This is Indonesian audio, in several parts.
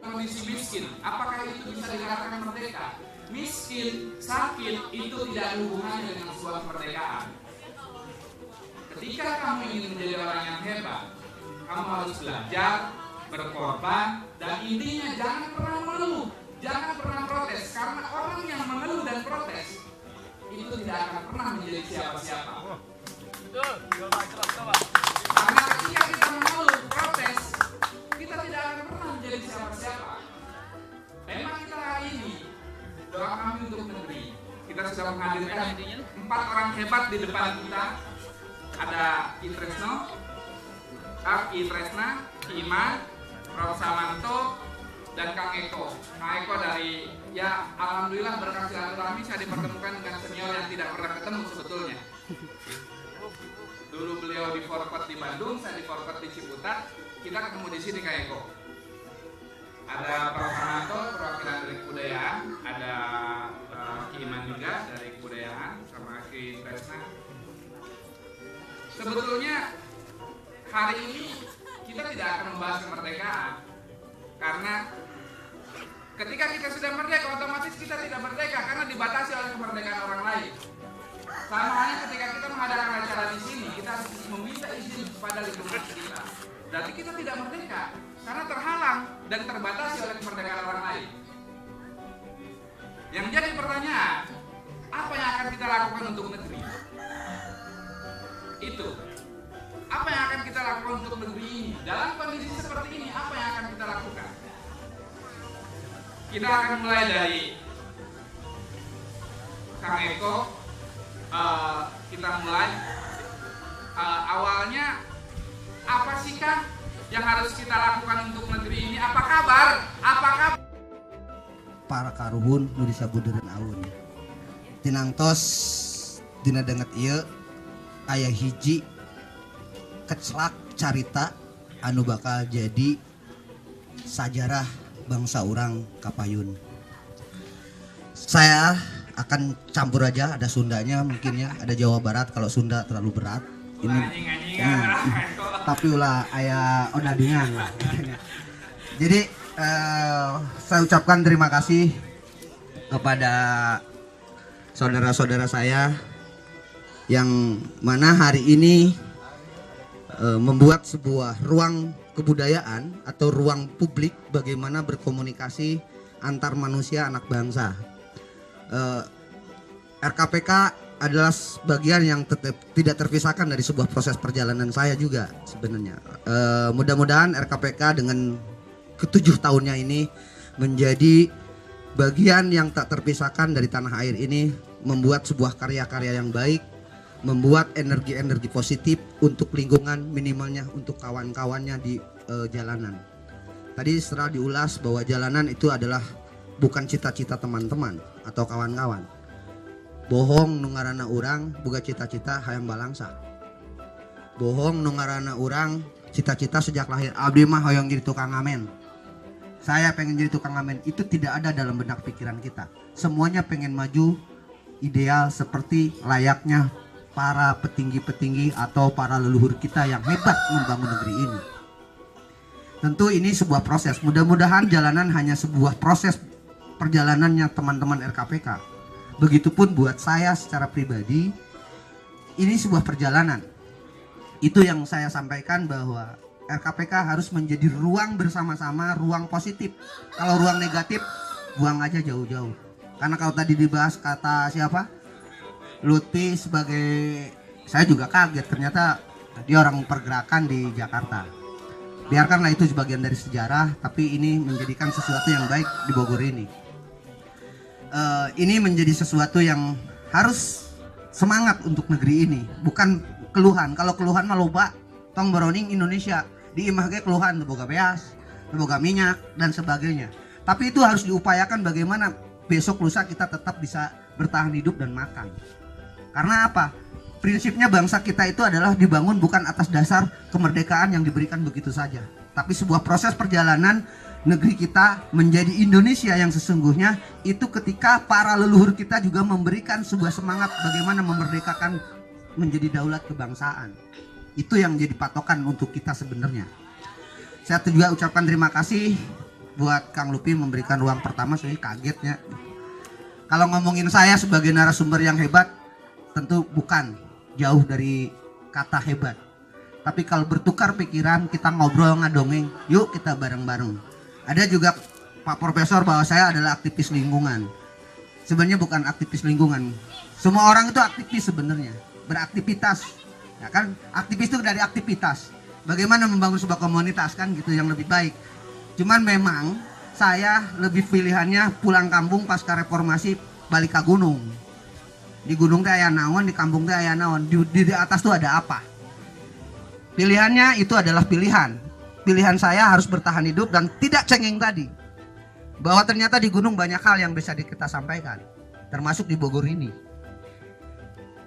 kondisi miskin, apakah itu bisa dikatakan merdeka? Miskin, sakit itu tidak ada hubungannya dengan sebuah kemerdekaan. Ketika kamu ingin menjadi orang yang hebat, kamu harus belajar, berkorban, dan intinya jangan pernah mengeluh, jangan pernah protes. Karena orang yang mengeluh dan protes itu tidak akan pernah menjadi siapa-siapa. Karena ketika kita mengeluh, protes, kita tidak akan pernah menjadi siapa-siapa. Memang kita hari ini doa kami untuk negeri. Kita sudah menghadirkan 4 orang hebat di depan kita. Ada Ki Tresno, Ki Tresna, Ki Iman, Prof. Samanto, dan Kang Eko. Kang Eko dari, ya alhamdulillah berkat silaturahmi saya dipertemukan dengan senior yang tidak pernah ketemu sebetulnya. Dulu beliau di Forkot di Bandung, saya di Forkot di Ciputat. Kita ketemu di sini Kang Eko. Ada Prof. Samanto, perwakilan dari kebudayaan, ada Ki Iman juga dari kebudayaan, sama Ki Tresna. Sebetulnya hari ini kita tidak akan membahas kemerdekaan, karena ketika kita sudah merdeka otomatis kita tidak merdeka karena dibatasi oleh kemerdekaan orang lain. Sama halnya ketika kita mengadakan acara di sini, kita harus meminta izin kepada lingkungan kita. Berarti kita tidak merdeka karena terhalang dan terbatasi oleh kemerdekaan orang lain. Yang jadi pertanyaan, apa yang akan kita lakukan untuk negeri? Itu. Apa yang akan kita lakukan untuk negeri ini? Dalam kondisi seperti ini, apa yang akan kita lakukan? Kita akan mulai dari Kang Eko. Kita mulai awalnya apa sih Kang yang harus kita lakukan untuk negeri ini? Apa kabar? Apa kabar? Para karuhun nu disabudeureun aun. Tinangtos dina denget ieu aya hiji keclak carita anu bakal jadi sajarah bangsa urang Kapayun. Saya akan campur aja, ada Sundanya mungkin ya, ada Jawa Barat kalau Sunda terlalu berat. Ini tapi ulah aya odadingan lah. Jadi saya ucapkan terima kasih kepada saudara-saudara saya yang mana hari ini membuat sebuah ruang kebudayaan atau ruang publik bagaimana berkomunikasi antar manusia anak bangsa. RKPK adalah bagian yang tidak terpisahkan dari sebuah proses perjalanan saya juga sebenarnya. Mudah-mudahan RKPK dengan ke-7 tahunnya ini menjadi bagian yang tak terpisahkan dari tanah air ini, membuat sebuah karya-karya yang baik, membuat energi-energi positif untuk lingkungan, minimalnya untuk kawan-kawannya di jalanan. Tadi setelah diulas bahwa jalanan itu adalah bukan cita-cita teman-teman atau kawan-kawan. Bohong nu ngaranna urang boga cita-cita hayang balangsa. Bohong nu ngaranna urang cita-cita sejak lahir abdi mah hoyong jadi tukang ngamen. Saya pengen jadi tukang ngamen, itu tidak ada dalam benak pikiran kita. Semuanya pengen maju ideal seperti layaknya para petinggi-petinggi atau para leluhur kita yang hebat membangun negeri ini. Tentu ini sebuah proses. Mudah-mudahan jalanan hanya sebuah proses perjalanannya teman-teman RKPK. Begitupun buat saya secara pribadi, ini sebuah perjalanan. Itu yang saya sampaikan bahwa RKPK harus menjadi ruang bersama-sama, ruang positif. Kalau ruang negatif, buang aja jauh-jauh. Karena kalau tadi dibahas kata siapa? Lutfi sebagai, saya juga kaget ternyata dia orang pergerakan di Jakarta. Biarkanlah itu sebagian dari sejarah, tapi ini menjadikan sesuatu yang baik di Bogor ini. Ini menjadi sesuatu yang harus semangat untuk negeri ini, bukan keluhan. Kalau keluhan mah loba, tong baroning Indonesia di imah ge keluhan boga beas, boga minyak dan sebagainya. Tapi itu harus diupayakan bagaimana besok lusa kita tetap bisa bertahan hidup dan makan. Karena apa? Prinsipnya bangsa kita itu adalah dibangun bukan atas dasar kemerdekaan yang diberikan begitu saja, tapi sebuah proses perjalanan negeri kita menjadi Indonesia yang sesungguhnya itu ketika para leluhur kita juga memberikan sebuah semangat bagaimana memerdekakan menjadi daulat kebangsaan. Itu yang jadi patokan untuk kita sebenarnya. Saya juga ucapkan terima kasih buat Kang Lupi memberikan ruang pertama, saya kagetnya. Kalau ngomongin saya sebagai narasumber yang hebat, tentu bukan jauh dari kata hebat. Tapi kalau bertukar pikiran, kita ngobrol ngadongeng, yuk kita bareng-bareng. Ada juga Pak Profesor bahwa saya adalah aktivis lingkungan. Sebenarnya bukan aktivis lingkungan. Semua orang itu aktivis sebenarnya, beraktivitas. Ya kan, aktivis itu dari aktivitas. Bagaimana membangun sebuah komunitas kan gitu yang lebih baik. Cuman memang saya lebih pilihannya pulang kampung pasca reformasi balik ke gunung. Di gunung teh aya naon, di kampung teh aya naon, di atas tuh ada apa. Pilihannya itu adalah pilihan. Pilihan saya harus bertahan hidup dan tidak cengeng tadi. Bahwa ternyata di gunung banyak hal yang bisa kita sampaikan. Termasuk di Bogor ini.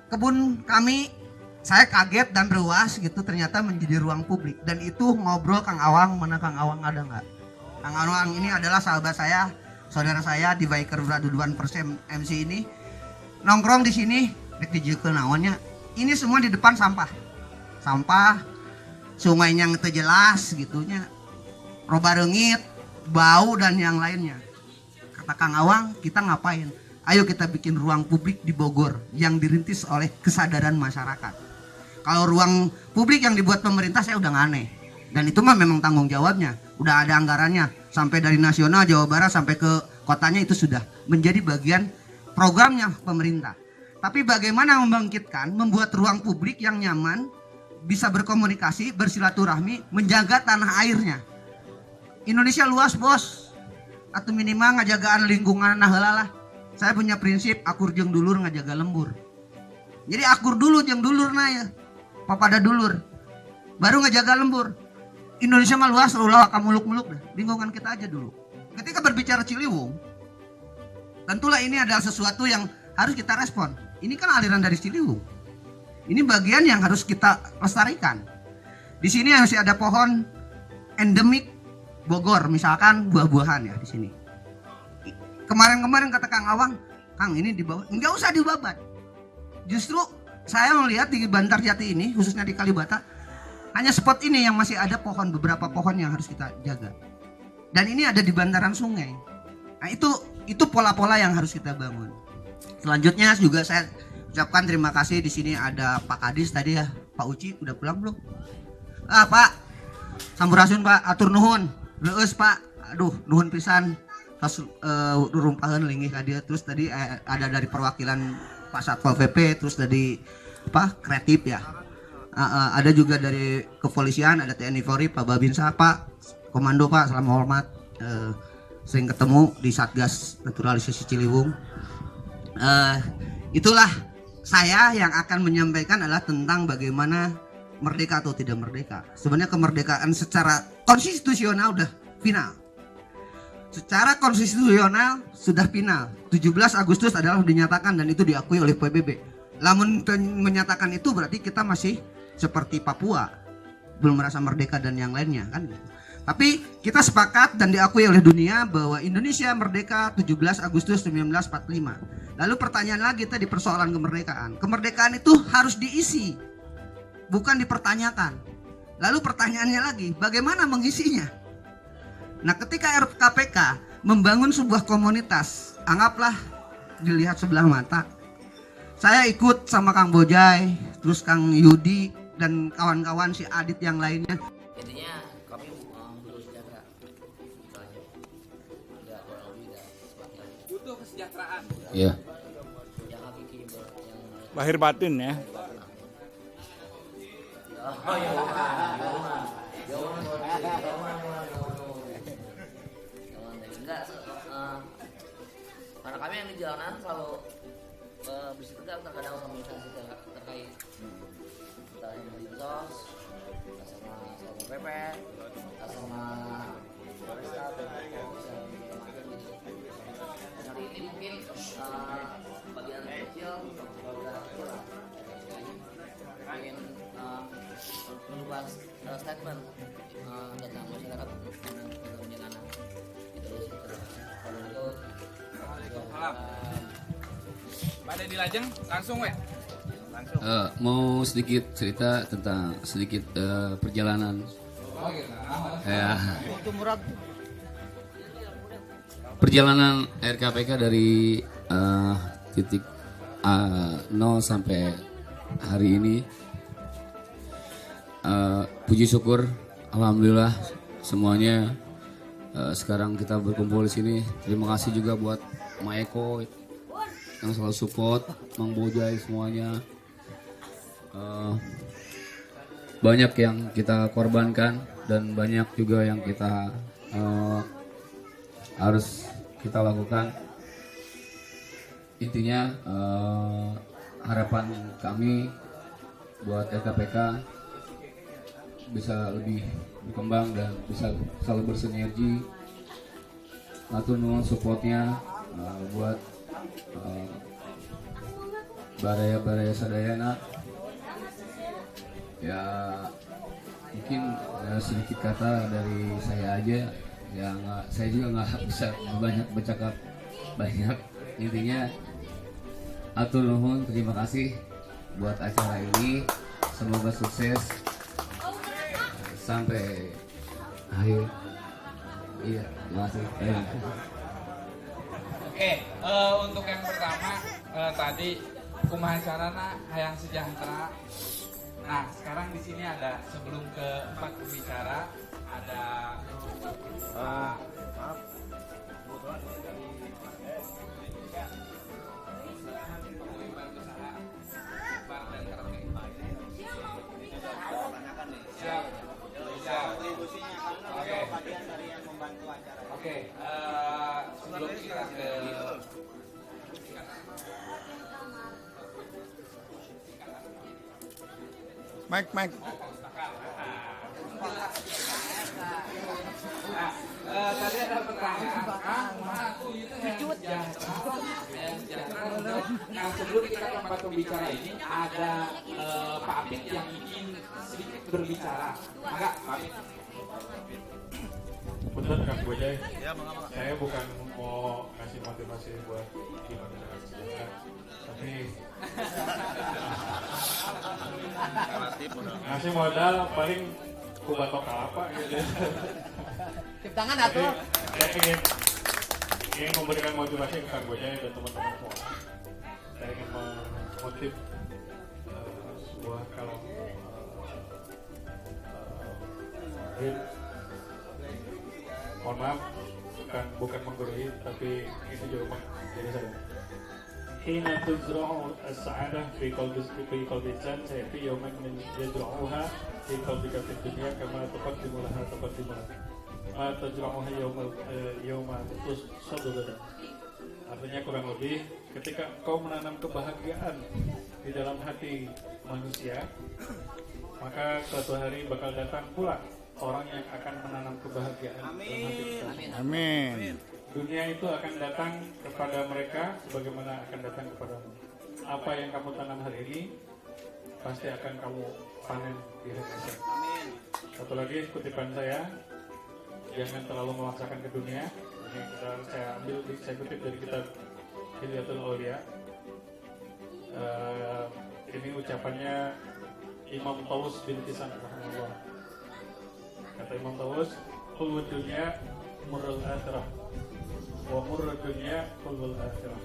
Kebun kami, saya kaget dan ruas gitu ternyata menjadi ruang publik. Dan itu ngobrol Kang Awang, mana Kang Awang ada nggak? Kang Awang ini adalah sahabat saya, saudara saya di Biker Raduduan Persem MC ini. Nongkrong di sini, dijiekeun naonnya. Ini semua di depan sampah. Sampah, sungainya teu jelas gitunya. Roba reungit, bau dan yang lainnya. Kata Kang Awang, kita ngapain? Ayo kita bikin ruang publik di Bogor yang dirintis oleh kesadaran masyarakat. Kalau ruang publik yang dibuat pemerintah saya udah nggak aneh. Dan itu mah memang tanggung jawabnya. Udah ada anggarannya. Sampai dari nasional, Jawa Barat sampai ke kotanya itu sudah menjadi bagian programnya pemerintah. Tapi bagaimana membangkitkan, membuat ruang publik yang nyaman, bisa berkomunikasi, bersilaturahmi, menjaga tanah airnya. Indonesia luas bos. Atau minimal ngajagaan lingkungan nah heula lah. Saya punya prinsip akur jeung dulur ngajaga lembur. Jadi akur dulu jeung dulur na ya. Papada dulur. Baru ngajaga lembur. Indonesia mah luas ulah ka muluk-muluk dah. Lingkungan kita aja dulu. Ketika berbicara Ciliwung, tentulah ini adalah sesuatu yang harus kita respon. Ini kan aliran dari Ciliwung. Ini bagian yang harus kita lestarikan. Di sini masih ada pohon endemik Bogor, misalkan buah-buahan ya di sini. Kemarin-kemarin kata Kang Awang, Kang ini dibawa, enggak usah dibabat. Justru saya melihat di Bantarjati ini, khususnya di Kalibata, hanya spot ini yang masih ada pohon, beberapa pohon yang harus kita jaga. Dan ini ada di bantaran sungai. Nah itu pola-pola yang harus kita bangun. Selanjutnya juga saya ucapkan terima kasih. Di sini ada Pak Kadis tadi ya, Pak Uci udah pulang belum? Pak, sampurasun Pak, atur nuhun. Leus Pak, aduh nuhun pisan. Pas rumpahan linggih ka dia. Terus tadi ada dari perwakilan Pak Satpol PP, terus dari kreatif ya. Ada juga dari kepolisian, ada TNI Polri, Pak Babinsa, Pak Komando Pak, salam hormat. Sering ketemu di Satgas Naturalisasi Ciliwung. Itulah saya yang akan menyampaikan adalah tentang bagaimana merdeka atau tidak merdeka. Sebenarnya kemerdekaan secara konstitusional udah final. Secara konstitusional sudah final. 17 Agustus adalah dinyatakan dan itu diakui oleh PBB. Namun menyatakan itu berarti kita masih seperti Papua, belum merasa merdeka dan yang lainnya kan gitu. Tapi kita sepakat dan diakui oleh dunia bahwa Indonesia merdeka 17 Agustus 1945. Lalu pertanyaan lagi tadi persoalan kemerdekaan. Kemerdekaan itu harus diisi, bukan dipertanyakan. Lalu pertanyaannya lagi, bagaimana mengisinya? Nah, ketika RKPK membangun sebuah komunitas, anggaplah dilihat sebelah mata. Saya ikut sama Kang Bojai, terus Kang Yudi dan kawan-kawan si Adit yang lainnya. Intinya kami butuh sejahtera. Butuh kesejahteraan. Iya. Yang hakiki yang Lahir batin ya. oh iya. Enggak, karena kami yang di jalanan selalu bersih tegang terkadang sama instansi terkait entah yang di sos, sama Satpol PP, sama Polresta atau hari ini mungkin bagian kecil udah kurang. Ingin merubah statement tentang masyarakat tentang jalanan itu kalau itu Malam. Pada di Lajeng langsung weh. Langsung. Mau sedikit cerita tentang sedikit perjalanan. Oh gitu. Ya. perjalanan RKPK dari titik 0 sampai hari ini, puji syukur, alhamdulillah semuanya sekarang kita berkumpul di sini. Terima kasih juga buat Maeko yang selalu support, Mang Bojai semuanya. Banyak yang kita korbankan dan banyak juga yang kita harus kita lakukan. Intinya harapan kami buat RKPK bisa lebih berkembang dan bisa selalu bersinergi. Atur nuhun supportnya buat baraya sadayana. Ya mungkin sedikit kata dari saya aja. Ya saya juga nggak bisa banyak bercakap banyak. Intinya atur nuhun, terima kasih buat acara ini. Semoga sukses sampai akhir. Iya, terima kasih. Oke, untuk yang pertama tadi kumaha carana hayang sejahtera. Nah, sekarang di sini ada sebelum keempat pembicara ada Oke, sebelum kita ke Mike. tadi ada pertanyaan, aku itu yang sejahtera. Nah, sebelum kita ke tempat pembicara ini ada Pak Apit yang ingin sedikit berbicara. Enggak, Pak Apit. Betul Kang Bojai. Saya bukan mau ngasih motivasi buat gimana cara sejahtera, tapi ngasih modal paling ku batok apa gitu. Tip tangan atuh. Saya ingin memberikan motivasi ke Kang Bojai dan teman-teman semua. Saya ingin memotiv sebuah kalau mohon maaf, bukan menggurui, tapi ini juga jadi saya. Hina tuzra'u as-sa'adah fi qalbi insan sayati yawman min yajra'uha fi qalbika fid dunya kama tuqaddimu laha ma tajra'uha yawma tusadu lana. Artinya kurang lebih ketika kau menanam kebahagiaan di dalam hati manusia, maka suatu hari bakal datang pula orang yang akan menanam kebahagiaan dalam hati kita. Amin. Dunia itu akan datang kepada mereka sebagaimana akan datang kepadamu. Apa yang kamu tanam hari ini pasti akan kamu panen di hari esok. Satu lagi kutipan saya, jangan terlalu memaksakan ke dunia. Ini saya kutip dari kitab Hilyatul Aulia. Ini ucapannya Imam Taus bin Kisan rahimahullah. Kata Imam Taus, "Qul dunya murrul akhirah wa murrul dunya qul akhirah."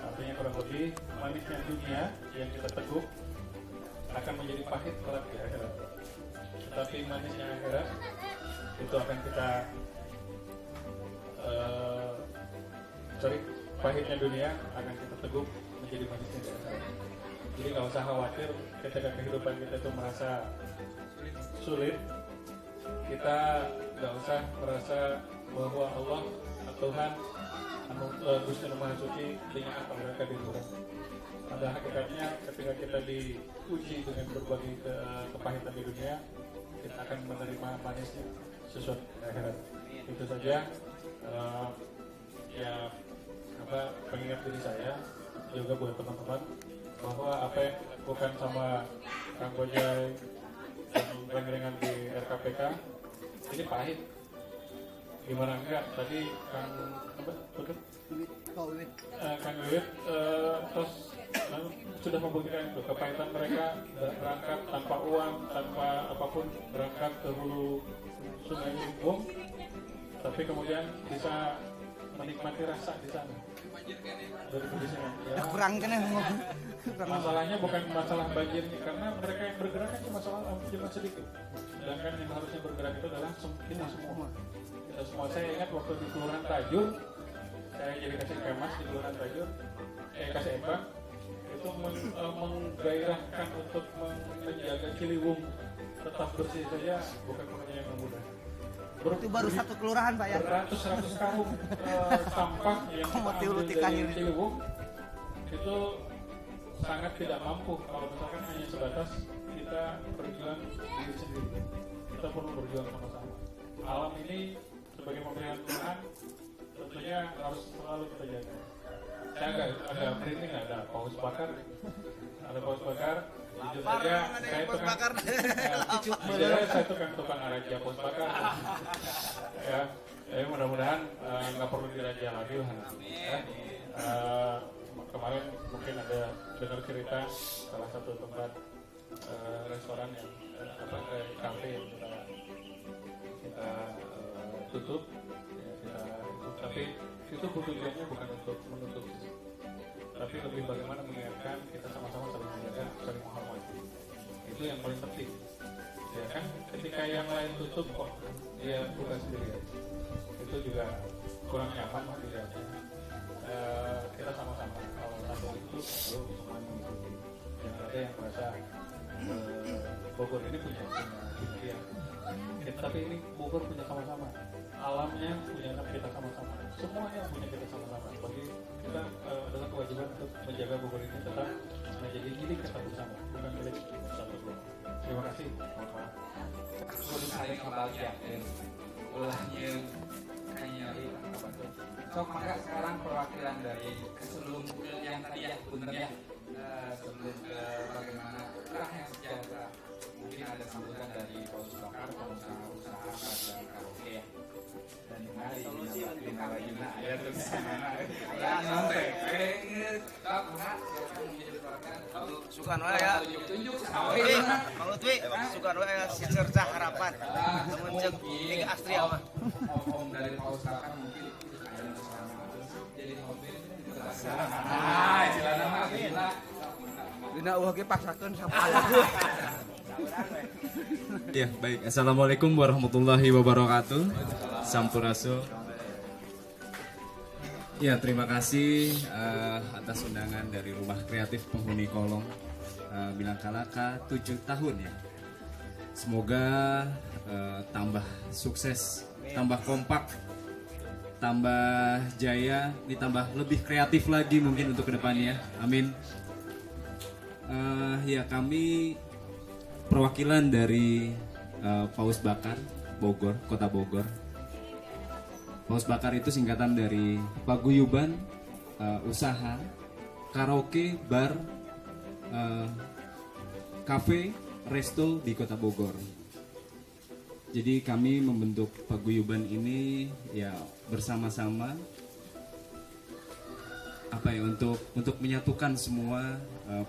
Artinya kurang lebih manisnya dunia yang kita teguk akan menjadi pahit kelak di akhirat. Tetapi manisnya akhirat itu akan kita pahitnya dunia akan kita teguk menjadi manisnya di akhirat. Jadi nggak usah khawatir ketika kehidupan kita itu merasa sulit. Kita nggak usah merasa bahwa Allah Tuhan Gusti Maha Suci dengan apa mereka diurus. Pada hakikatnya ketika kita diuji dengan berbagai kepahitan di dunia, kita akan menerima manisnya sesuatu akhirat. Itu saja pengingat diri saya juga buat teman-teman bahwa apa yang dilakukan sama Kang Bojai dan reng-rengan di RKPK ini pahit. Gimana enggak tadi Kang Wiwit terus sudah membuktikan itu kepahitan mereka berangkat tanpa uang, tanpa apapun, berangkat ke hulu Sungai Limbung, tapi kemudian bisa menikmati rasa di sana. 2009. Ya. Kurang kan ya ngomong. Masalahnya bukan masalah banjirnya, karena mereka yang bergerak kan cuma sedikit. Sedangkan yang harusnya bergerak itu adalah kita semua. Kita semua. Saya ingat waktu di Kelurahan Tajur, saya jadi kasih kemas di Kelurahan Tajur, kasih empang, itu menggairahkan untuk menjaga Ciliwung tetap bersih saja bukan pekerjaan yang mudah. Itu baru satu kelurahan Pak ya. Beratus-ratus karung sampah yang diambil dari Ciliwung itu sangat tidak mampu kalau misalkan hanya sebatas kita berjuang diri sendiri. Kita perlu berjuang sama-sama. Alam ini sebagai pemberian Tuhan tentunya harus selalu kita jaga. Saya agak merinding, ada paus bakar, jujur saja saya tukang araja paus bakar. Ya, mudah-mudahan nggak perlu diraja lagi lah. Kemarin mungkin ada dengar cerita salah satu tempat restoran yang kafe yang kita tutup, tapi itu tujuannya bukan untuk menutup, tapi lebih bagaimana mengingatkan kita sama-sama saling menjaga, saling menghormati. Itu yang paling penting. Ya kan, ketika yang lain tutup kok dia buka sendirian, itu juga kurang nyaman tidak. Kita sama-sama kalau satu itu lalu semuanya mengikuti. Yang ada yang merasa Bogor ini punya ya. Tapi ini Bogor punya sama-sama. Alamnya punya kita sama-sama. Semuanya punya kita sama-sama. Bagi kita dengan kewajiban untuk menjaga Bogor ini tetap menjadi milik kita bersama, bukan milik satu kelompok. Terima kasih. Kudu saling kebahagiaan. Ulahnya hanya apa tuh? So, maka sekarang perwakilan dari sebelum yang tadi ya, punten ya, sebelum ke bagaimana curah yang sejahtera, mungkin ada sambutan dari Paus Bakar, pengusaha-usaha dan karaoke ya. Dan dimana di Narayuna ya terus mana ya sampai tak pernah Sukan wae ya. tunjuk Mang Lutfi, sukan wae ya si cerca harapan. Temen cek ini Astri mah. om dari Paus Bakar mungkin ada bersama jadi mobil cilana mah gila Dina eueuh ge paksakeun Ya, baik. Assalamualaikum warahmatullahi wabarakatuh. Sampurasun. Ya, terima kasih atas undangan dari Rumah Kreatif Penghuni Kolong Bilangkalaka 7 tahun ya. Semoga tambah sukses, tambah kompak, tambah jaya, ditambah lebih kreatif lagi mungkin untuk kedepannya. Amin. Ya, kami perwakilan dari Paus Bakar Bogor, Kota Bogor. Paus Bakar itu singkatan dari paguyuban, usaha, karaoke, bar, kafe, resto di Kota Bogor. Jadi kami membentuk paguyuban ini ya bersama-sama untuk menyatukan semua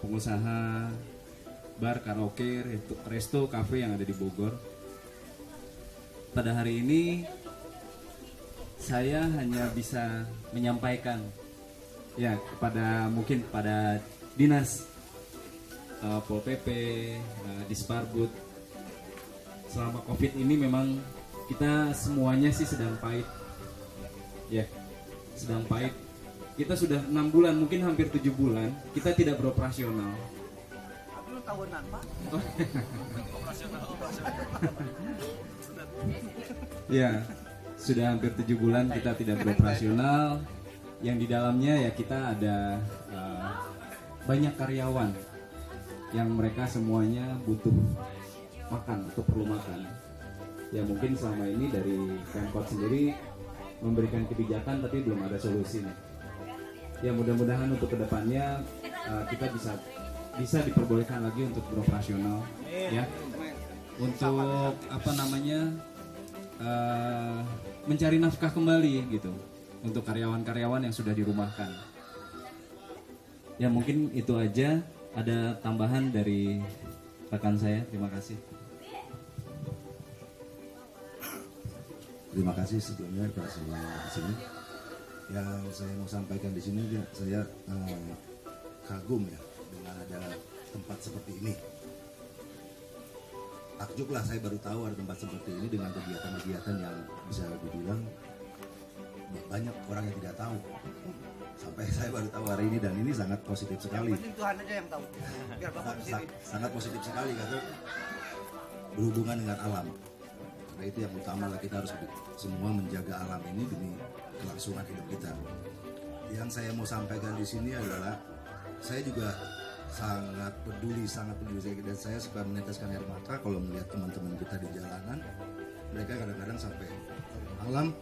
pengusaha bar, karaoke, resto, kafe yang ada di Bogor. Pada hari ini saya hanya bisa menyampaikan ya mungkin kepada dinas Pol PP, Disparbud. Selama Covid ini memang kita semuanya sih sedang pahit. Ya, sedang pahit. Kita sudah 6 bulan, mungkin hampir 7 bulan kita tidak beroperasional. Tahunan Pak. Ya, sudah hampir 7 bulan kita tidak beroperasional. Yang di dalamnya ya kita ada banyak karyawan yang mereka semuanya butuh makan atau perlu makan. Ya mungkin selama ini dari Pemkot sendiri memberikan kebijakan tapi belum ada solusi nih. Ya mudah-mudahan untuk kedepannya kita bisa diperbolehkan lagi untuk beroperasional ya. Untuk mencari nafkah kembali gitu untuk karyawan-karyawan yang sudah dirumahkan. Ya mungkin itu aja. Ada tambahan dari rekan saya. Terima kasih. Terima kasih sebelumnya Pak semua di sini. Yang saya mau sampaikan di sini saya kagum ya dengan ada tempat seperti ini. Takjub lah, saya baru tahu ada tempat seperti ini dengan kegiatan-kegiatan yang bisa dibilang banyak orang yang tidak tahu. Sampai saya baru tahu hari ini, dan ini sangat positif sekali. Penting Tuhan aja yang tahu. Biar Bapak di sini. Sangat positif sekali karena berhubungan dengan alam. Karena itu yang utama lah, kita harus semua menjaga alam ini demi kelangsungan hidup kita. Yang saya mau sampaikan di sini adalah saya juga sangat peduli dan saya suka meneteskan air mata kalau melihat teman-teman kita di jalanan. Mereka kadang-kadang sampai malam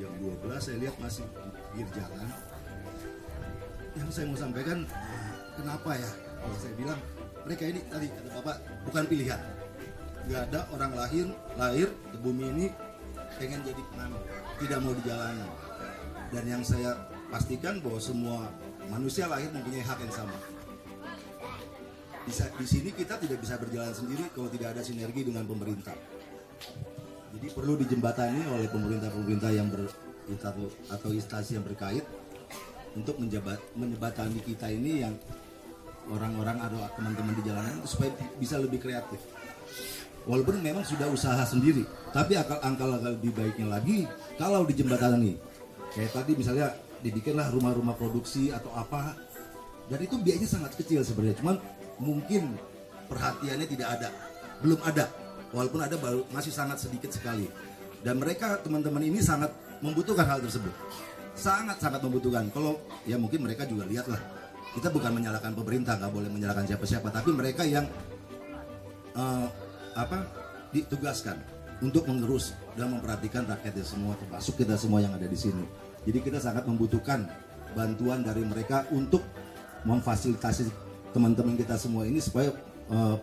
jam 12 saya lihat masih di jalan. Yang saya mau sampaikan, kenapa ya? Kalau saya bilang mereka ini tadi kata Bapak bukan pilihan. Gak ada orang lahir ke bumi ini pengen jadi pengamen, tidak mau di jalanan. Dan yang saya pastikan bahwa semua manusia lahir mempunyai hak yang sama. Di sini kita tidak bisa berjalan sendiri kalau tidak ada sinergi dengan pemerintah. Jadi perlu dijembatani oleh pemerintah yang atau instansi yang berkait untuk menjembatani kita ini yang orang-orang atau teman-teman di jalanan supaya bisa lebih kreatif. Walaupun memang sudah usaha sendiri, tapi angka lebih baiknya lagi kalau dijembatani. Kayak tadi misalnya dibikinlah rumah-rumah produksi atau apa, dan itu biayanya sangat kecil sebenarnya. Cuman mungkin perhatiannya tidak ada, belum ada, walaupun ada masih sangat sedikit sekali. Dan mereka teman-teman ini sangat membutuhkan hal tersebut, sangat membutuhkan. Kalau ya mungkin mereka juga lihatlah, kita bukan menyalahkan pemerintah, nggak boleh menyalahkan siapa-siapa, tapi mereka yang ditugaskan untuk mengerus dan memperhatikan rakyatnya semua, termasuk kita semua yang ada di sini. Jadi kita sangat membutuhkan bantuan dari mereka untuk memfasilitasi teman-teman kita semua ini supaya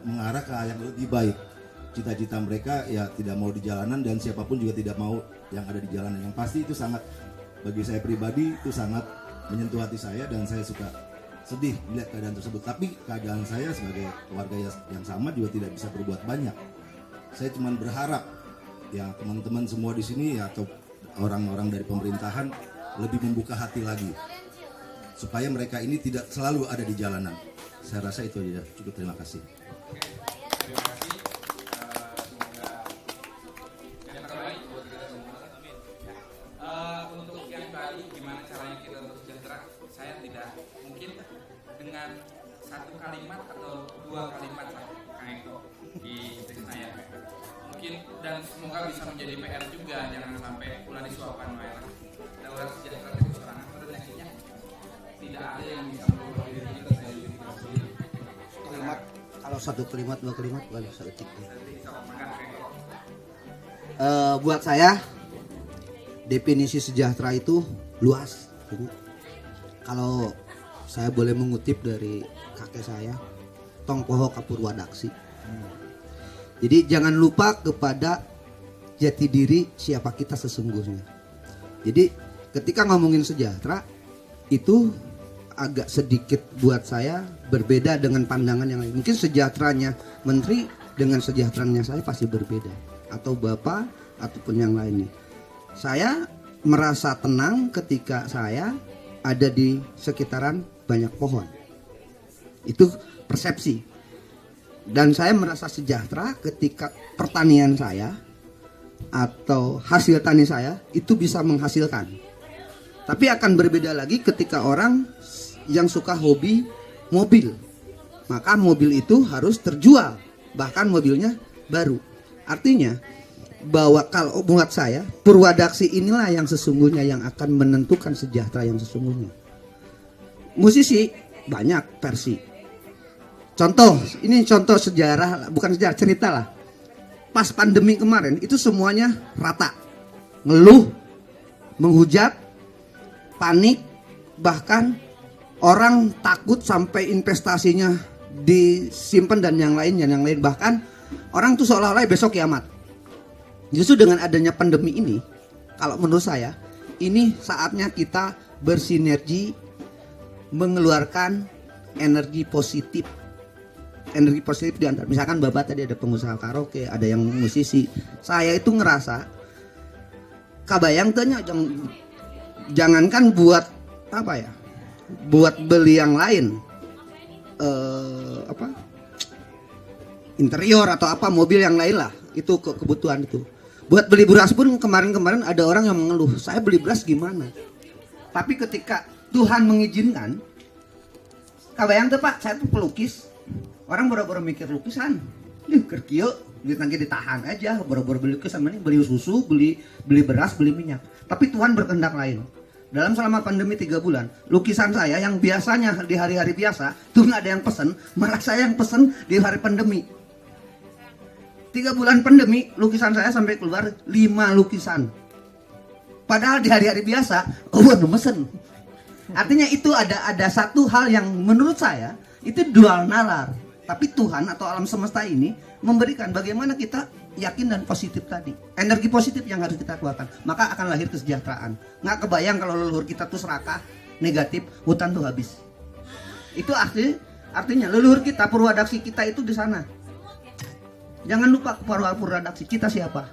mengarah ke yang lebih baik. Cita-cita mereka ya tidak mau di jalanan, dan siapapun juga tidak mau yang ada di jalanan. Yang pasti itu sangat, bagi saya pribadi itu sangat menyentuh hati saya, dan saya suka sedih melihat keadaan tersebut. Tapi keadaan saya sebagai warga yang sama juga tidak bisa berbuat banyak. Saya cuma berharap ya teman-teman semua di sini ya, atau orang-orang dari pemerintahan lebih membuka hati lagi supaya mereka ini tidak selalu ada di jalanan. Saya rasa itu aja, cukup. Terima kasih. Terima kasih. Semoga yang terbaik buat kita semua. Untuk yang tadi gimana caranya kita untuk sejahtera, saya tidak mungkin dengan satu kalimat atau dua kalimat Kang Eko di saya. Mungkin dan semoga bisa menjadi PR juga, jangan sampai ulah disuapkan wae. Daulat sejahtera itu serangan terdeteksinya tidak ada yang bisa merubah diri kita sendiri. Kalimat, kalau satu kalimat, dua kalimat, boleh sedetik. Buat saya definisi sejahtera itu luas. Kalau saya boleh mengutip dari kakek saya, Tong Poho Kapurwadaksi. Jadi jangan lupa kepada jati diri siapa kita sesungguhnya. Jadi ketika ngomongin sejahtera itu agak sedikit buat saya berbeda dengan pandangan yang lain. Mungkin sejahteranya menteri dengan sejahteranya saya pasti berbeda, atau bapak ataupun yang lainnya. Saya merasa tenang ketika saya ada di sekitaran banyak pohon. Itu persepsi. Dan saya merasa sejahtera ketika pertanian saya atau hasil tani saya itu bisa menghasilkan. Tapi akan berbeda lagi ketika orang yang suka hobi mobil. Maka mobil itu harus terjual, bahkan mobilnya baru. Artinya bahwa kalau buat saya, Purwadaksi inilah yang sesungguhnya yang akan menentukan sejahtera yang sesungguhnya. Musisi banyak versi. Contoh, ini contoh sejarah, bukan sejarah, cerita lah. Pas pandemi kemarin itu semuanya rata. Ngeluh, menghujat, panik, bahkan orang takut sampai investasinya disimpan dan yang lain. Bahkan orang tuh seolah-olah besok kiamat. Justru dengan adanya pandemi ini, kalau menurut saya, ini saatnya kita bersinergi mengeluarkan energi positif di antara. Misalkan Bapak tadi ada pengusaha karaoke, ada yang musisi. Saya itu ngerasa kabayang tanya jangankan buat apa ya, buat beli yang lain, apa interior atau apa mobil yang lain lah, itu kebutuhan itu. Buat beli beras pun kemarin ada orang yang mengeluh, saya beli beras gimana? Tapi ketika Tuhan mengizinkan, kabayang tuh Pak, saya tuh pelukis, orang boro-boro mikir lukisan, kerkio, duit lagi ditahan aja, boro-boro beli lukisan, beli susu, beli beras, beli minyak. Tapi Tuhan berkehendak lain. Dalam selama pandemi 3 bulan, lukisan saya yang biasanya di hari-hari biasa tuh nggak ada yang pesen, malah saya yang pesen di hari pandemi. 3 bulan pandemi, lukisan saya sampai keluar 5 lukisan. Padahal di hari-hari biasa, mesen. Artinya itu ada satu hal yang menurut saya itu dual nalar. Tapi Tuhan atau alam semesta ini memberikan bagaimana kita yakin dan positif tadi. Energi positif yang harus kita keluarkan. Maka akan lahir kesejahteraan. Nggak kebayang kalau leluhur kita tuh serakah, negatif, hutan tuh habis. Itu artinya leluhur kita, purwadaksi kita itu di sana. Jangan lupa purwadaksi kita siapa?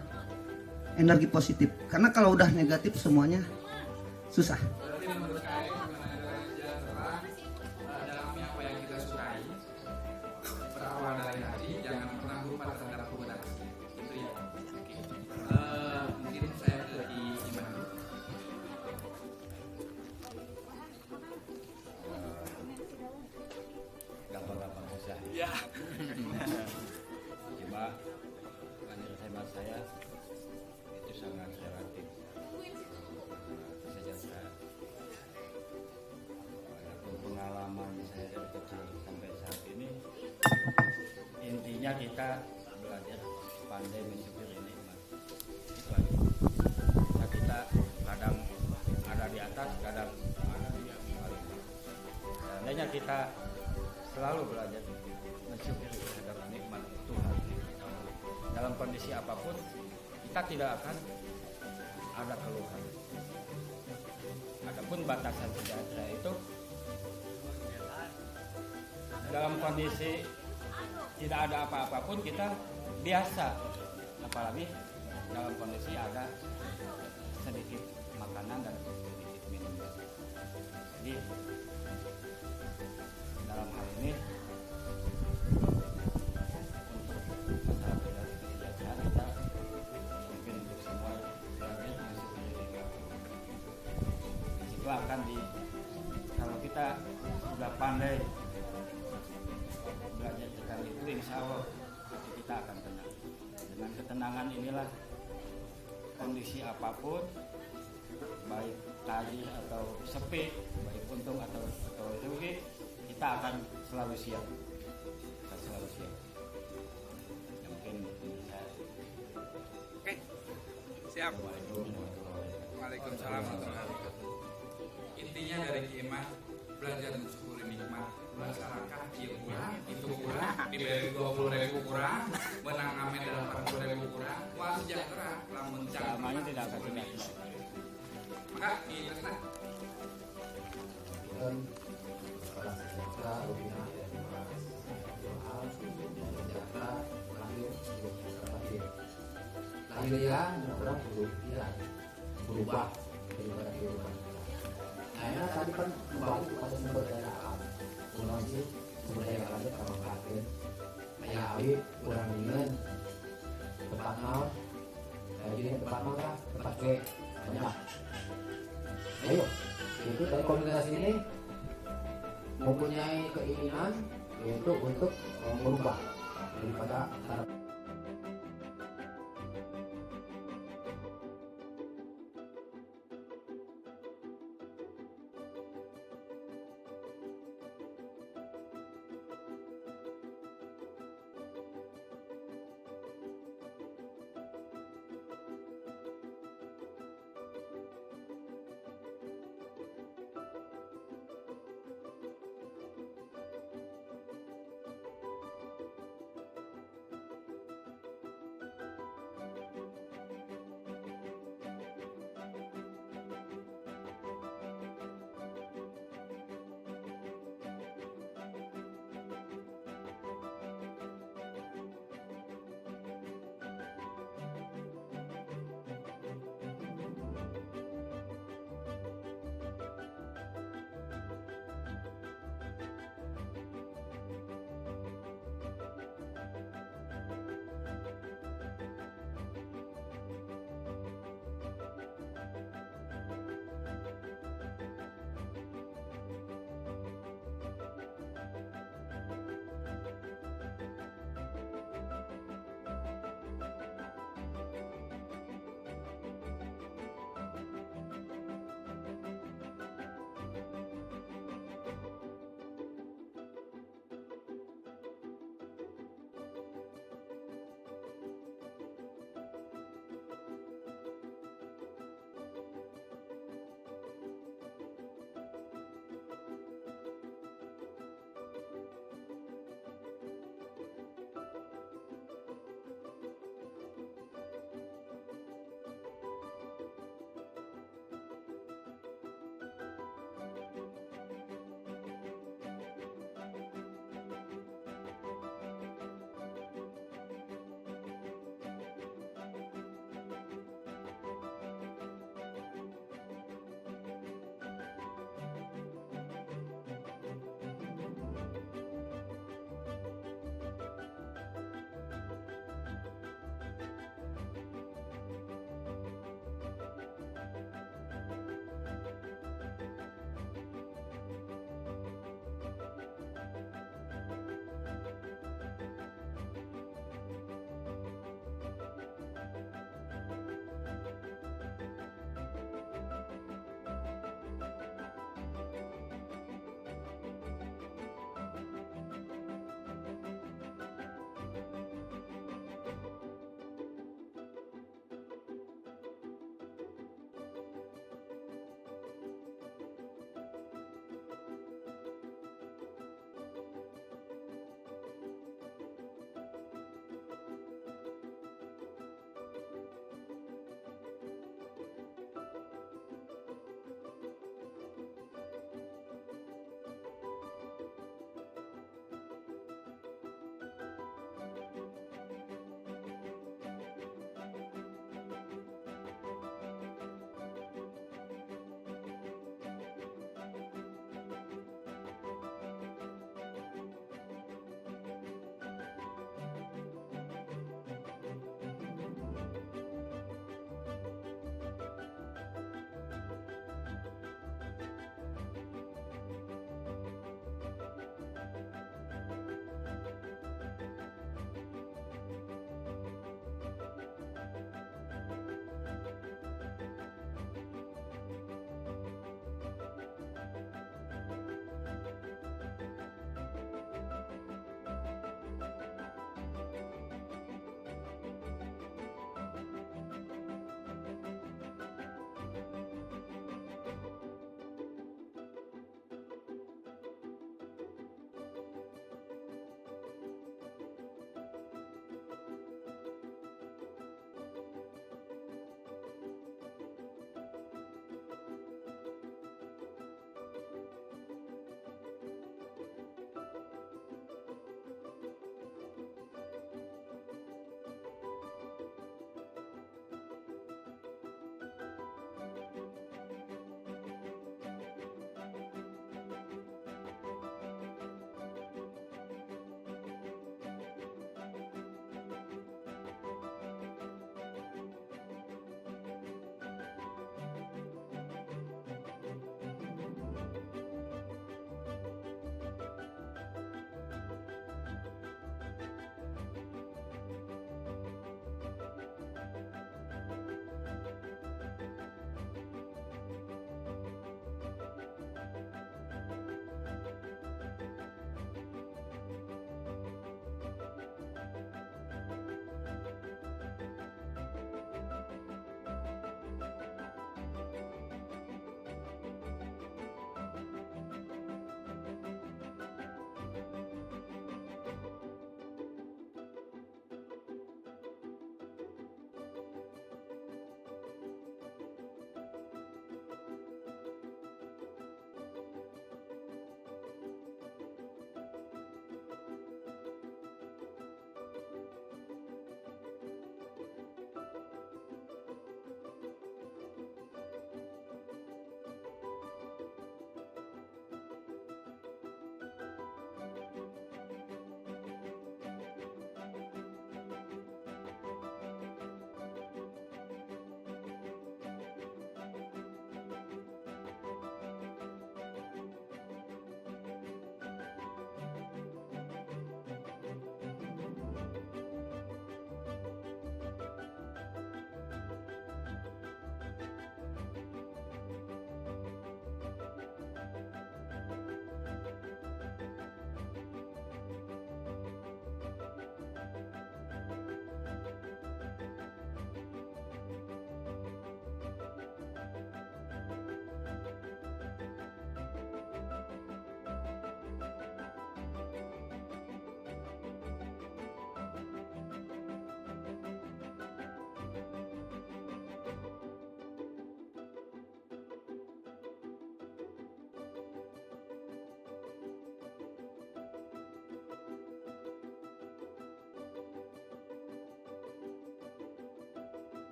Energi positif. Karena kalau udah negatif semuanya susah. Berarti menurut saya sejahtera dalamnya apa yang kita sukai, berawal dari hati, jangan pernah lupa terhadap purwadaksi. Itu ya. Mungkin saya ke Iman dulu. Gampang-gampang saja. Ya. Cuma menurut hemat saya itu sangat relatif. Sejahtera. Adapun pengalaman saya dari kecil sampai saat ini, intinya kita belajar pandai mensyukuri nikmat. Itu aja. Nah, kita kadang ada di atas, kadang ada di bawah. Seandainya kita selalu belajar mensyukuri terhadap nikmat Tuhan dalam kondisi apapun, kita tidak akan ada keluhan. Adapun batasan sejahtera itu dalam kondisi tidak ada apa-apa pun kita biasa, apalagi dalam kondisi ada sedikit makanan dan sedikit minum. Jadi dalam hal ini untuk masalah kesejahteraan kita mungkin untuk semua belajar mensyukuri nikmat. Itu akan kalau kita sudah pandai belajar tentang itu, insya Allah hati kita akan tenang. Dengan ketenangan inilah kondisi apapun, baik tajir atau sepi, baik untung atau rugi, kita akan selalu siap. Kita selalu siap. Ya, mungkin saya. Oke. Siap. Waalaikumsalam. Intinya dari Iman, belajar mensyukuri nikmat, masyarakat dia kurang, itu kurang, diberi 20.000 kurang, menang amin 80.000 kurang, wah sejahtera, lamun Selamanya tidak akan tidak. Maka ini nah. Kalian orang berubah daripada kehidupan. Karena tadi kan kembali kepada sumber daya alam. Kurang sih sumber daya alam itu kalau kakek, ayah awit kurang dengan tempat naon, jadi tempat naon lah, tempat ke banyak. Ayo, itu dari komunitas ini mempunyai keinginan yaitu untuk merubah daripada harapan.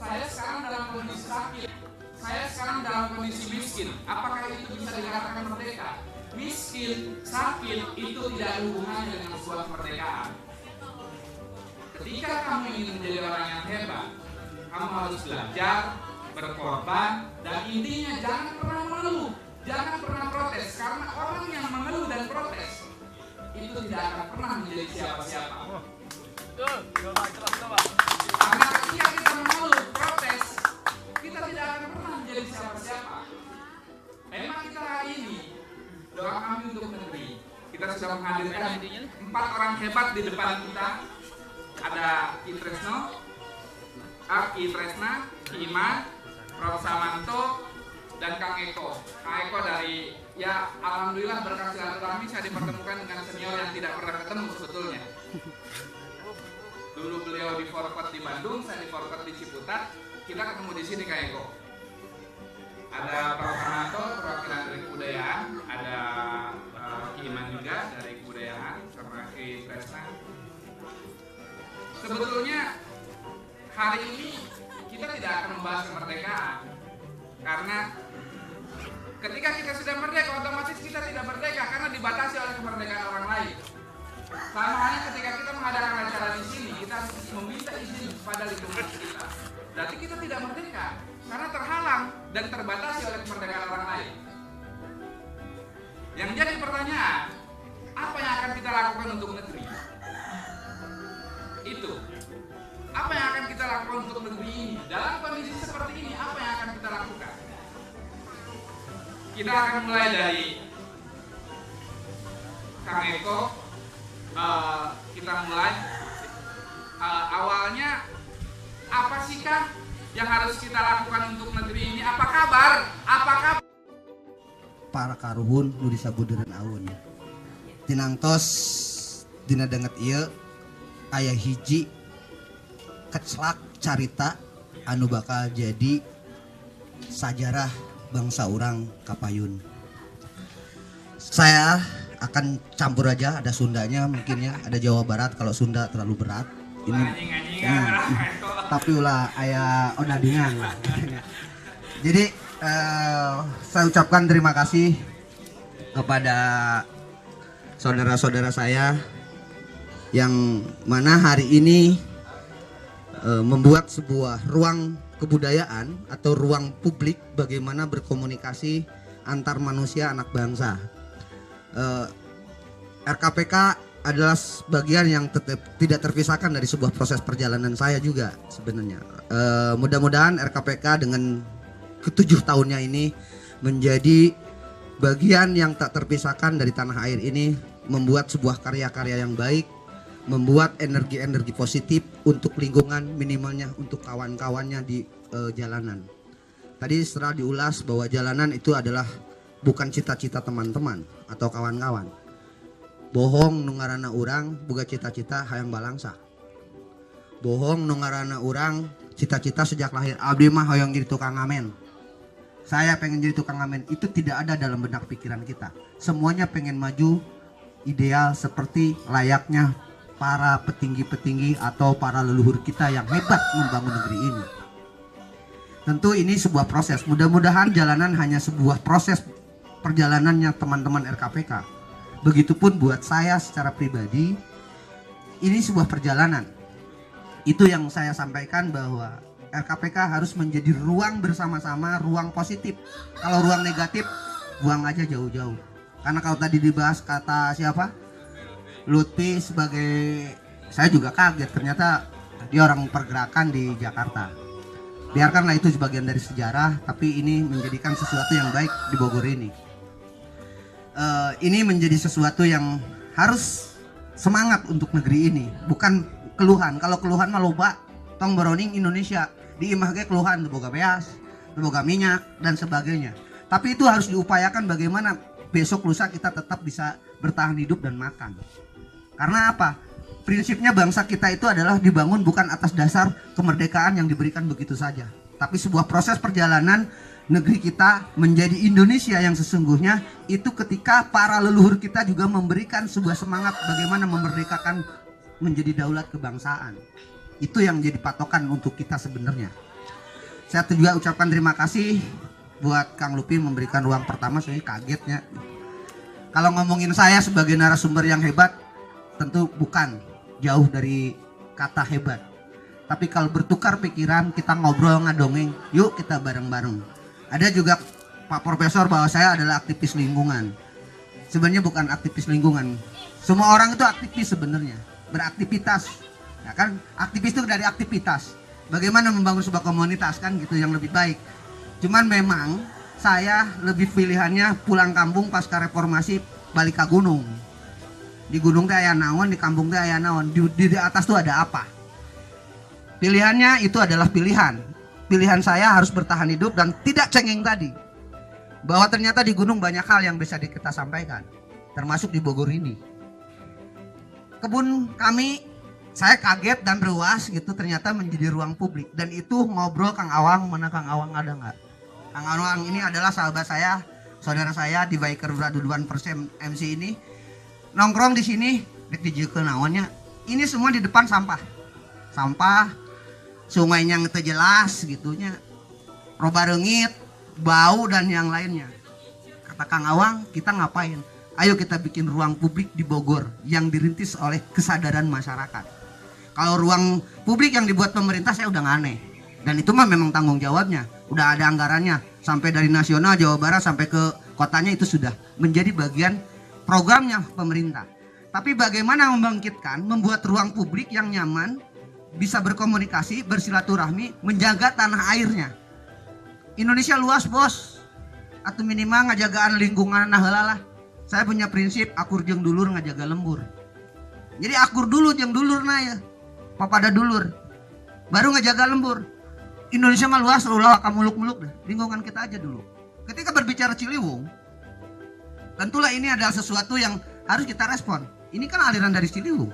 saya sekarang dalam kondisi sakit, saya sekarang dalam kondisi miskin. Apakah itu bisa dikatakan merdeka? Miskin, sakit itu tidak ada hubungannya dengan sebuah kemerdekaan. Ketika kamu ingin menjadi orang yang hebat, kamu harus belajar, berkorban, dan intinya jangan pernah mengeluh, jangan pernah protes. Karena orang yang mengeluh dan protes itu tidak akan pernah menjadi siapa-siapa. Karena ketika kita mengeluh, protes, kita tidak akan pernah menjadi siapa-siapa. Memang kita hari ini, doa kami untuk negeri, kita sudah menghadirkan 4 orang hebat di depan kita. Ada Ki Tresno, Ki Tresna, Ki Iman, Prof. Samanto, dan Kang Eko. Kang Eko dari, ya alhamdulillah berkat silaturahmi saya dipertemukan dengan senior yang tidak pernah ketemu sebetulnya. Dulu beliau di Forkot di Bandung, saya di Forkot di Ciputat, kita ketemu di sini Kang Eko. Ada Prof. Samanto, perwakilan dari kebudayaan, ada Ki Iman juga dari kebudayaan, sama Ki Tresna. Sebetulnya hari ini kita tidak akan membahas kemerdekaan, karena ketika kita sudah merdeka otomatis kita tidak merdeka karena dibatasi oleh kemerdekaan orang lain. Sama halnya ketika kita mengadakan acara di sini, kita harus meminta izin kepada lingkungan kita. Berarti kita tidak merdeka karena terhalang dan terbatasi oleh kemerdekaan orang lain. Yang jadi pertanyaan, apa yang akan kita lakukan untuk negeri? Itu. Apa yang akan kita lakukan untuk negeri ini? Dalam kondisi seperti ini, apa yang akan kita lakukan? Kita akan mulai dari Kang Eko. Kita mulai awalnya apa sih Kang yang harus kita lakukan untuk negeri ini? Apa kabar? Apa kabar? Para karuhun nu disabudeureuh aun. Tinangtos dina denget ieu aya hiji keclak carita anu bakal jadi sajarah bangsa urang Kapayun. Saya akan campur aja, ada Sundanya mungkin ya, ada Jawa Barat kalau Sunda terlalu berat. Ini tapi ulah aya odadingan lah. Jadi saya ucapkan terima kasih kepada saudara-saudara saya yang mana hari ini membuat sebuah ruang kebudayaan atau ruang publik bagaimana berkomunikasi antar manusia anak bangsa. RKPK adalah bagian yang tidak terpisahkan dari sebuah proses perjalanan saya juga sebenarnya. Mudah-mudahan RKPK dengan ke-7 tahunnya ini menjadi bagian yang tak terpisahkan dari tanah air ini, membuat sebuah karya-karya yang baik, membuat energi-energi positif untuk lingkungan, minimalnya untuk kawan-kawannya di jalanan. Tadi setelah diulas bahwa jalanan itu adalah bukan cita-cita teman-teman atau kawan-kawan. Bohong nu ngaranna urang boga cita-cita hayang balangsa. Bohong nu ngaranna urang cita-cita sejak lahir abdi mah hayang jadi tukang ngamen. Saya pengen jadi tukang ngamen, itu tidak ada dalam benak pikiran kita. Semuanya pengen maju ideal seperti layaknya para petinggi-petinggi atau para leluhur kita yang hebat membangun negeri ini. Tentu ini sebuah proses. Mudah-mudahan jalanan hanya sebuah proses perjalanannya teman-teman RKPK. Begitupun buat saya secara pribadi, ini sebuah perjalanan. Itu yang saya sampaikan bahwa RKPK harus menjadi ruang bersama-sama, ruang positif. Kalau ruang negatif, buang aja jauh-jauh. Karena kalau tadi dibahas kata siapa? Lutfi sebagai, saya juga kaget ternyata dia orang pergerakan di Jakarta. Biarkanlah itu sebagian dari sejarah, tapi ini menjadikan sesuatu yang baik di Bogor ini. Ini menjadi sesuatu yang harus semangat untuk negeri ini, bukan keluhan. Kalau keluhan mah loba, tong baroning Indonesia di imah ge keluhan boga beas, boga minyak dan sebagainya. Tapi itu harus diupayakan bagaimana besok lusa kita tetap bisa bertahan hidup dan makan. Karena apa? Prinsipnya bangsa kita itu adalah dibangun bukan atas dasar kemerdekaan yang diberikan begitu saja, tapi sebuah proses perjalanan negeri kita menjadi Indonesia yang sesungguhnya itu ketika para leluhur kita juga memberikan sebuah semangat bagaimana memerdekakan menjadi daulat kebangsaan. Itu yang jadi patokan untuk kita sebenarnya. Saya juga ucapkan terima kasih buat Kang Lupi memberikan ruang pertama, saya kagetnya. Kalau ngomongin saya sebagai narasumber yang hebat, tentu bukan jauh dari kata hebat. Tapi kalau bertukar pikiran, kita ngobrol ngadongeng, yuk kita bareng-bareng. Ada juga Pak Profesor bahwa saya adalah aktivis lingkungan. Sebenarnya bukan aktivis lingkungan. Semua orang itu aktivis sebenarnya, beraktivitas. Ya kan, aktivis itu dari aktivitas. Bagaimana membangun sebuah komunitas kan gitu yang lebih baik. Cuman memang saya lebih pilihannya pulang kampung pasca reformasi balik ke gunung. Di gunung teh aya naon, di kampung teh aya naon, di atas tuh ada apa. Pilihannya itu adalah pilihan. Pilihan saya harus bertahan hidup dan tidak cengeng tadi. Bahwa ternyata di gunung banyak hal yang bisa kita sampaikan. Termasuk di Bogor ini. Kebun kami, saya kaget dan ruas gitu ternyata menjadi ruang publik. Dan itu ngobrol Kang Awang, mana Kang Awang ada nggak? Kang Awang ini adalah sahabat saya, saudara saya di Biker Braduduan Persem MC ini. Nongkrong di sini, dijiekeun naonnya. Ini semua di depan sampah. Sampah, sungainya nggak jelas gitunya. Roba reungit, bau dan yang lainnya. Kata Kang Awang, kita ngapain? Ayo kita bikin ruang publik di Bogor yang dirintis oleh kesadaran masyarakat. Kalau ruang publik yang dibuat pemerintah saya udah nggak aneh. Dan itu mah memang tanggung jawabnya. Udah ada anggarannya. Sampai dari nasional, Jawa Barat sampai ke kotanya itu sudah menjadi bagian programnya pemerintah. Tapi bagaimana membangkitkan, membuat ruang publik yang nyaman, bisa berkomunikasi, bersilaturahmi, menjaga tanah airnya. Indonesia luas bos. Atau minimal ngajagaan lingkungan nah heula lah. Saya punya prinsip akur jeung dulur ngajaga lembur. Jadi akur dulu jeung dulur na ya. Papada dulur. Baru ngajaga lembur. Indonesia mah luas ulah kamuluk-muluk dah. Lingkungan kita aja dulu. Ketika berbicara Ciliwung, tentulah ini adalah sesuatu yang harus kita respon. Ini kan aliran dari Ciliwung.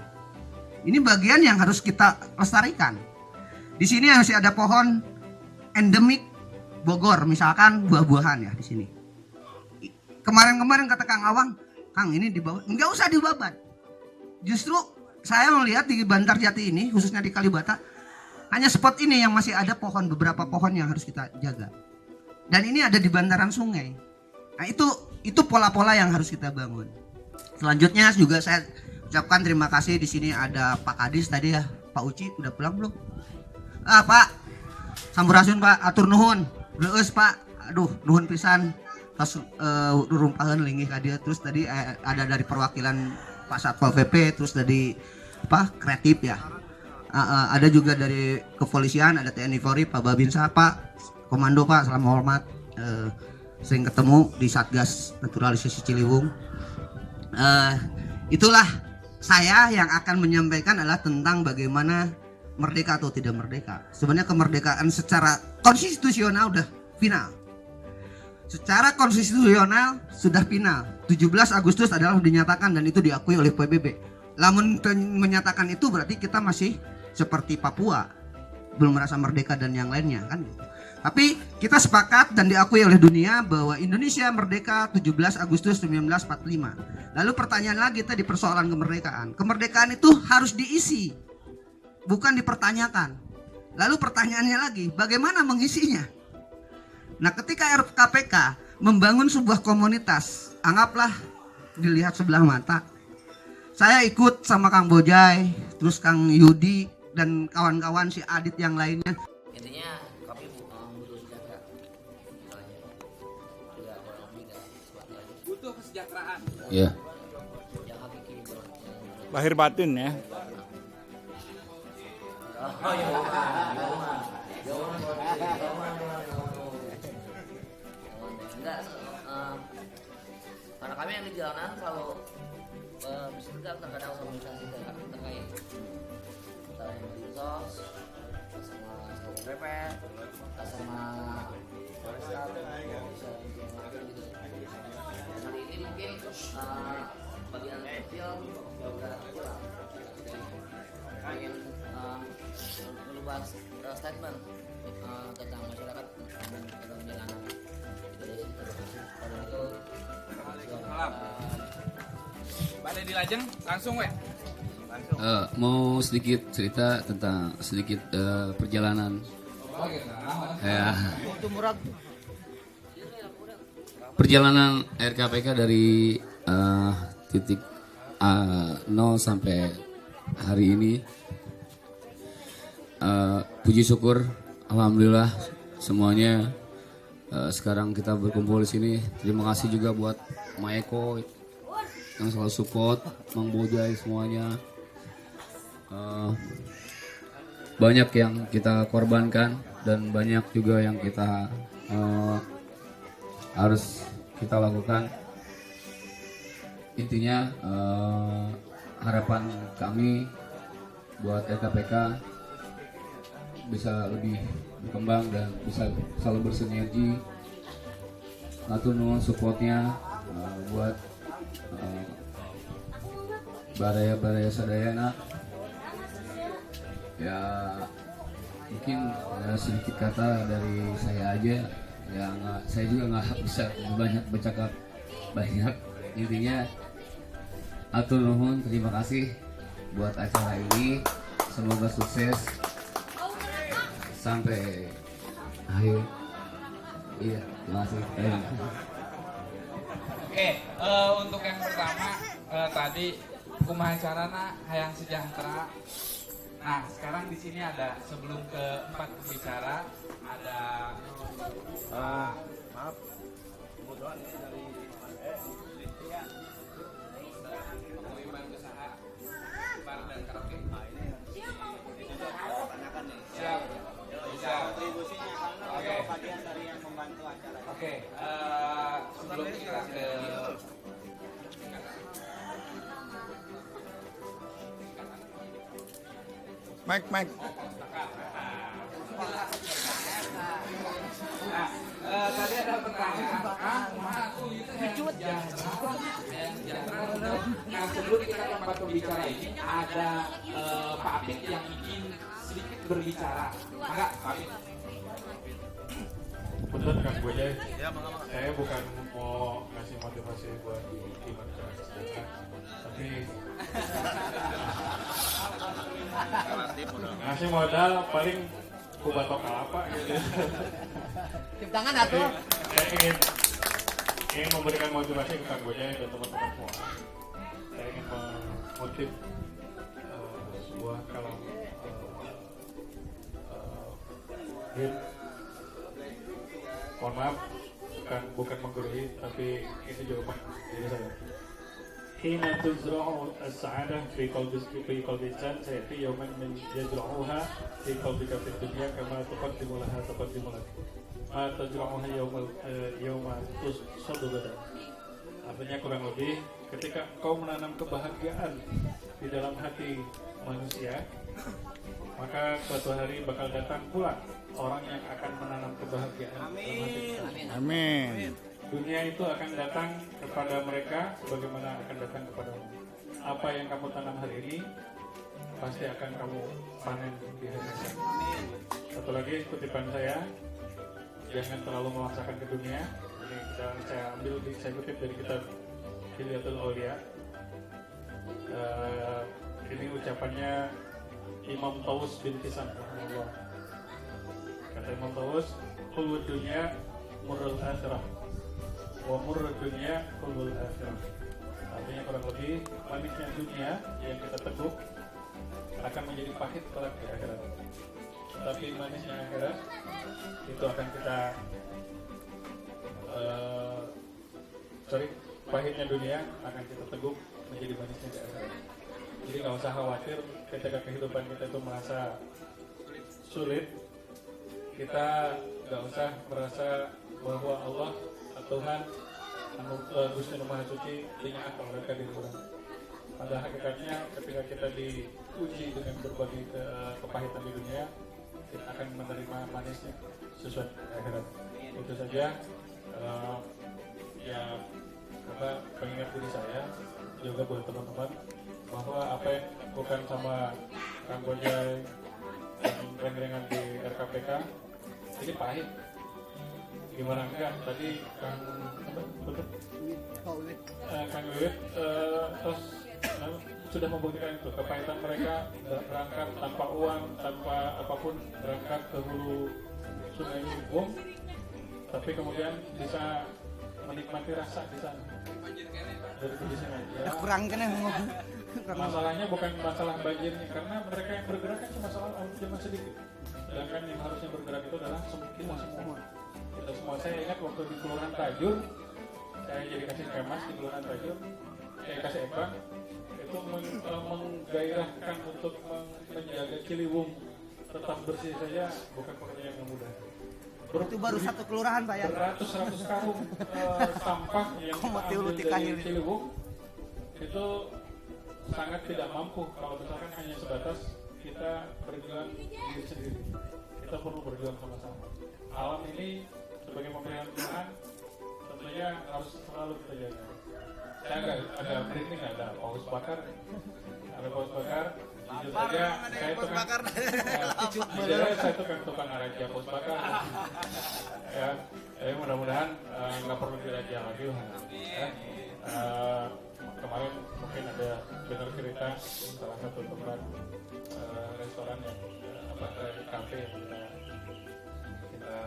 Ini bagian yang harus kita lestarikan. Di sini masih ada pohon endemik Bogor, misalkan buah-buahan ya di sini. Kemarin-kemarin kata Kang Awang, Kang ini dibawa, enggak usah dibabat. Justru saya melihat di Bantarjati ini, khususnya di Kalibata, hanya spot ini yang masih ada pohon, beberapa pohon yang harus kita jaga. Dan ini ada di bantaran sungai. Nah itu pola-pola yang harus kita bangun. Selanjutnya juga saya ucapkan terima kasih. Di sini ada Pak Kadis tadi ya, Pak Uci udah pulang belum? Pak, sampurasun Pak, atur nuhun. Leus Pak, aduh nuhun pisan. Pas rumpahan linggih ka dia. Terus tadi ada dari perwakilan Pak Satpol PP, terus dari kreatif ya. Ada juga dari kepolisian, ada TNI Polri, Pak Babinsa, Pak Komando Pak, salam hormat. Sering ketemu di Satgas Naturalisasi Ciliwung. Itulah saya yang akan menyampaikan adalah tentang bagaimana merdeka atau tidak merdeka. Sebenarnya kemerdekaan secara konstitusional udah final. Secara konstitusional sudah final. 17 Agustus adalah dinyatakan dan itu diakui oleh PBB. Namun menyatakan itu berarti kita masih seperti Papua, belum merasa merdeka dan yang lainnya kan. Tapi kita sepakat dan diakui oleh dunia bahwa Indonesia merdeka 17 Agustus 1945. Lalu pertanyaan lagi tadi persoalan kemerdekaan. Kemerdekaan itu harus diisi, bukan dipertanyakan. Lalu pertanyaannya lagi, bagaimana mengisinya? Nah, ketika RKPK membangun sebuah komunitas, anggaplah dilihat sebelah mata. Saya ikut sama Kang Bojai, terus Kang Yudi dan kawan-kawan si Adit yang lainnya. Intinya kami butuh sejahtera. Butuh kesejahteraan. Iya. Yang hakiki Lahir batin ya. enggak, karena kami yang di jalanan kalau bisa tegang terkadang sama instansi terkait antara yang Dinsos sama Satpol PP sama Polresta bisa gitu. Kali ini mungkin bagian kecil sudah kurang. Ingin merubah statement tentang masyarakat tentang jalanan. Malam. Balik di Lajeng langsung weh. Mau sedikit cerita tentang sedikit perjalanan Ya. Perjalanan RKPK dari titik 0 sampai hari ini, puji syukur, alhamdulillah semuanya. Sekarang kita berkumpul di sini. Terima kasih juga buat Maeko yang selalu support, Mang Bojai semuanya. Banyak yang kita korbankan dan banyak juga yang kita harus kita lakukan. Intinya harapan kami buat RKPK bisa lebih berkembang dan bisa selalu bersinergi. Atur nuhun supportnya buat baraya sadayana. Ya mungkin sedikit kata dari saya aja, ya saya juga nggak bisa banyak bercakap banyak. Intinya atur nuhun, terima kasih buat acara ini, semoga sukses sampai akhir. Iya, terima kasih. Oke, untuk yang pertama tadi kumaha carana hayang sejahtera. Nah, sekarang di sini ada sebelum ke 4 pembicara ada maaf kebetulan dari pengumuman usaha bar dan karaoke. Siap. Oke. Bagian dari yang membantu acara. Oke, sebelum kita ke Mike. Nah, tadi ada pertanyaan, nah sebelum kita ke 4 pembicara ini ada Pak Apit yang ingin sedikit berbicara. Enggak, Pak Apit. Betul Kang Bojai, saya bukan mau ngasih motivasi buat gimana cara sejahtera, tapi ngasih modal paling ku batok kelapa gitu. Tip tangan atuh. Saya ingin memberikan motivasi ke Kang Bojai dan teman-teman semua. Saya ingin memotiv sebuah kalam mohon maaf, bukan menggurui, tapi ini jawaban dari saya. Hina tuzra'u as-sa'adah fi qalbi insan sayati yawman min yajra'uha fi qalbika fid dunya kama tuqaddimu laha ma tajra'uha yawma tusadu gada. Artinya kurang lebih, ketika kau menanam kebahagiaan di dalam hati manusia, maka suatu hari bakal datang pula orang yang akan menanam kebahagiaan dalam hati kita. Amin. Dunia itu akan datang kepada mereka sebagaimana akan datang kepadamu. Apa yang kamu tanam hari ini pasti akan kamu panen di hari esok. Satu lagi kutipan saya, jangan terlalu memaksakan ke dunia. Ini saya kutip dari kitab Hilyatul Aulia. Ini ucapannya Imam Taus bin Kisan rahimahullah. Kata Imam Taus, kulul dunya murrul akhirah wa murrul dunya kulul akhirah. Artinya kurang lebih, manisnya dunia yang kita teguk akan menjadi pahit kelak di akhirat. Tapi manisnya akhirat itu akan kita pahitnya dunia akan kita teguk menjadi manisnya di akhirat. Jadi nggak usah khawatir ketika kehidupan kita itu merasa sulit, kita nggak usah merasa bahwa Allah Tuhan Gusti Maha Suci punya akal oleh diri orang. Pada hakikatnya ketika kita diuji dengan berbagai kepahitan di dunia, kita akan menerima manisnya sesuai akhirat. Itu saja ya pengingat diri saya juga buat teman-teman bahwa apa yang bukan sama Kang Bojai dan reng-rengan di RKPK ini pahit. Gimana enggak tadi Kang Wiwit terus sudah membuktikan itu kepahitan mereka berangkat tanpa uang, tanpa apapun, berangkat ke hulu Sungai Ciliwung, tapi kemudian bisa menikmati rasa di sana dari sungai. Ya, kurang kan ya masalahnya bukan masalah banjirnya, karena mereka yang bergerak kan cuma cuma sedikit, sedangkan yang harusnya bergerak itu adalah kita semua. Kita semua. Saya ingat waktu di Kelurahan Tajur, saya jadi kasih kemas di Kelurahan Tajur, saya kasih ebang, itu menggairahkan untuk menjaga Ciliwung tetap bersih saja bukan pekerjaan yang mudah. Itu baru satu kelurahan Pak ya. Beratus-ratus karung sampah yang diambil dari Ciliwung itu sangat tidak mampu kalau misalkan hanya sebatas kita berjuang diri sendiri. Kita perlu berjuang sama-sama. Alam ini sebagai pemberian Tuhan tentunya harus selalu kita jaga. Saya agak merinding, ada paus bakar, jujur saja saya tukang araja paus bakar. Ya, mudah-mudahan nggak perlu dirajia lagi lah. Ya. Kemarin mungkin ada dengar cerita salah satu tempat restoran yang kafe yang kita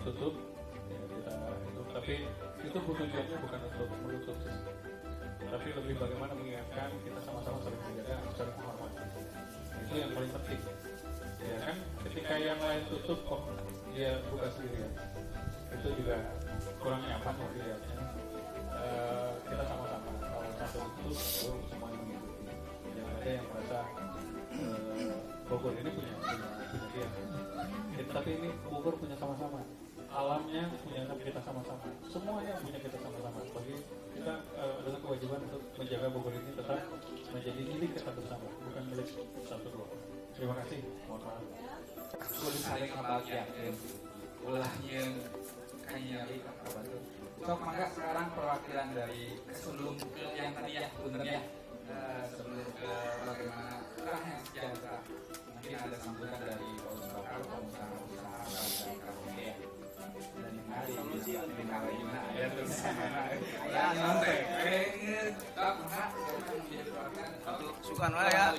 tutup, tapi itu tujuannya bukan untuk menutup, tapi lebih bagaimana mengingatkan kita sama-sama saling menjaga, saling menghormati. Itu yang paling penting. Ya kan, ketika yang lain tutup kok dia buka sendirian, itu juga kurang nyaman loh dilihatnya. Kita sama-sama kalau satu tutup, semuanya mengikuti. Jangan ada yang merasa Bogor ini punya dia. Tapi ini Bogor punya sama-sama. Alamnya punya kita sama-sama, semuanya punya kita sama-sama. Bagi kita adalah kewajiban untuk menjaga Bogor ini tetap menjadi milik kita bersama, bukan milik satu dua. Terima kasih, mohon maaf. Kudu saling ngebahagiakeun ulahnya kanyari apa tuh. Sok mangga sekarang perwakilan dari sebelum ke yang tadi ya punten ya. Sebelum ke bagaimana yang sejahtera. Mungkin ada sambutan dari Paus Bakar, pengusaha dan karaoke ya. Dan yang hari di Malayuna ya terus ya santai. Sukan wae ya.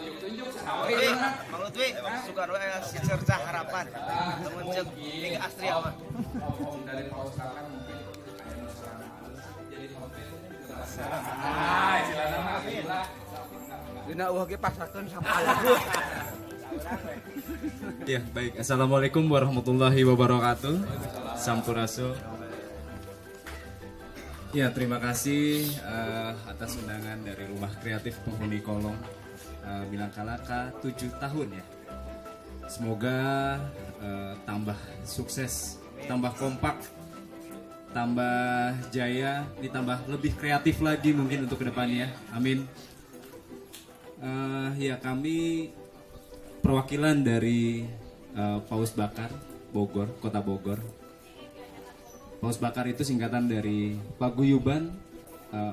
Mang Lutfi, sukan wae ya si cercah harapan. Temen cek ini asri apa? Om dari Paus Bakar mungkin ada masalah jadi hotel. Cilana mah gila. Dina eueuh ge pasarkeun sampah. Ya, baik. Assalamualaikum warahmatullahi wabarakatuh. Sampurasun. Ya, terima kasih atas undangan dari Rumah Kreatif Penghuni Kolong Bilangkalaka 7 tahun ya. Semoga tambah sukses, tambah kompak, tambah jaya, ditambah lebih kreatif lagi mungkin untuk kedepannya. Amin. Ya, kami perwakilan dari Paus Bakar Bogor, Kota Bogor. Paus Bakar itu singkatan dari Paguyuban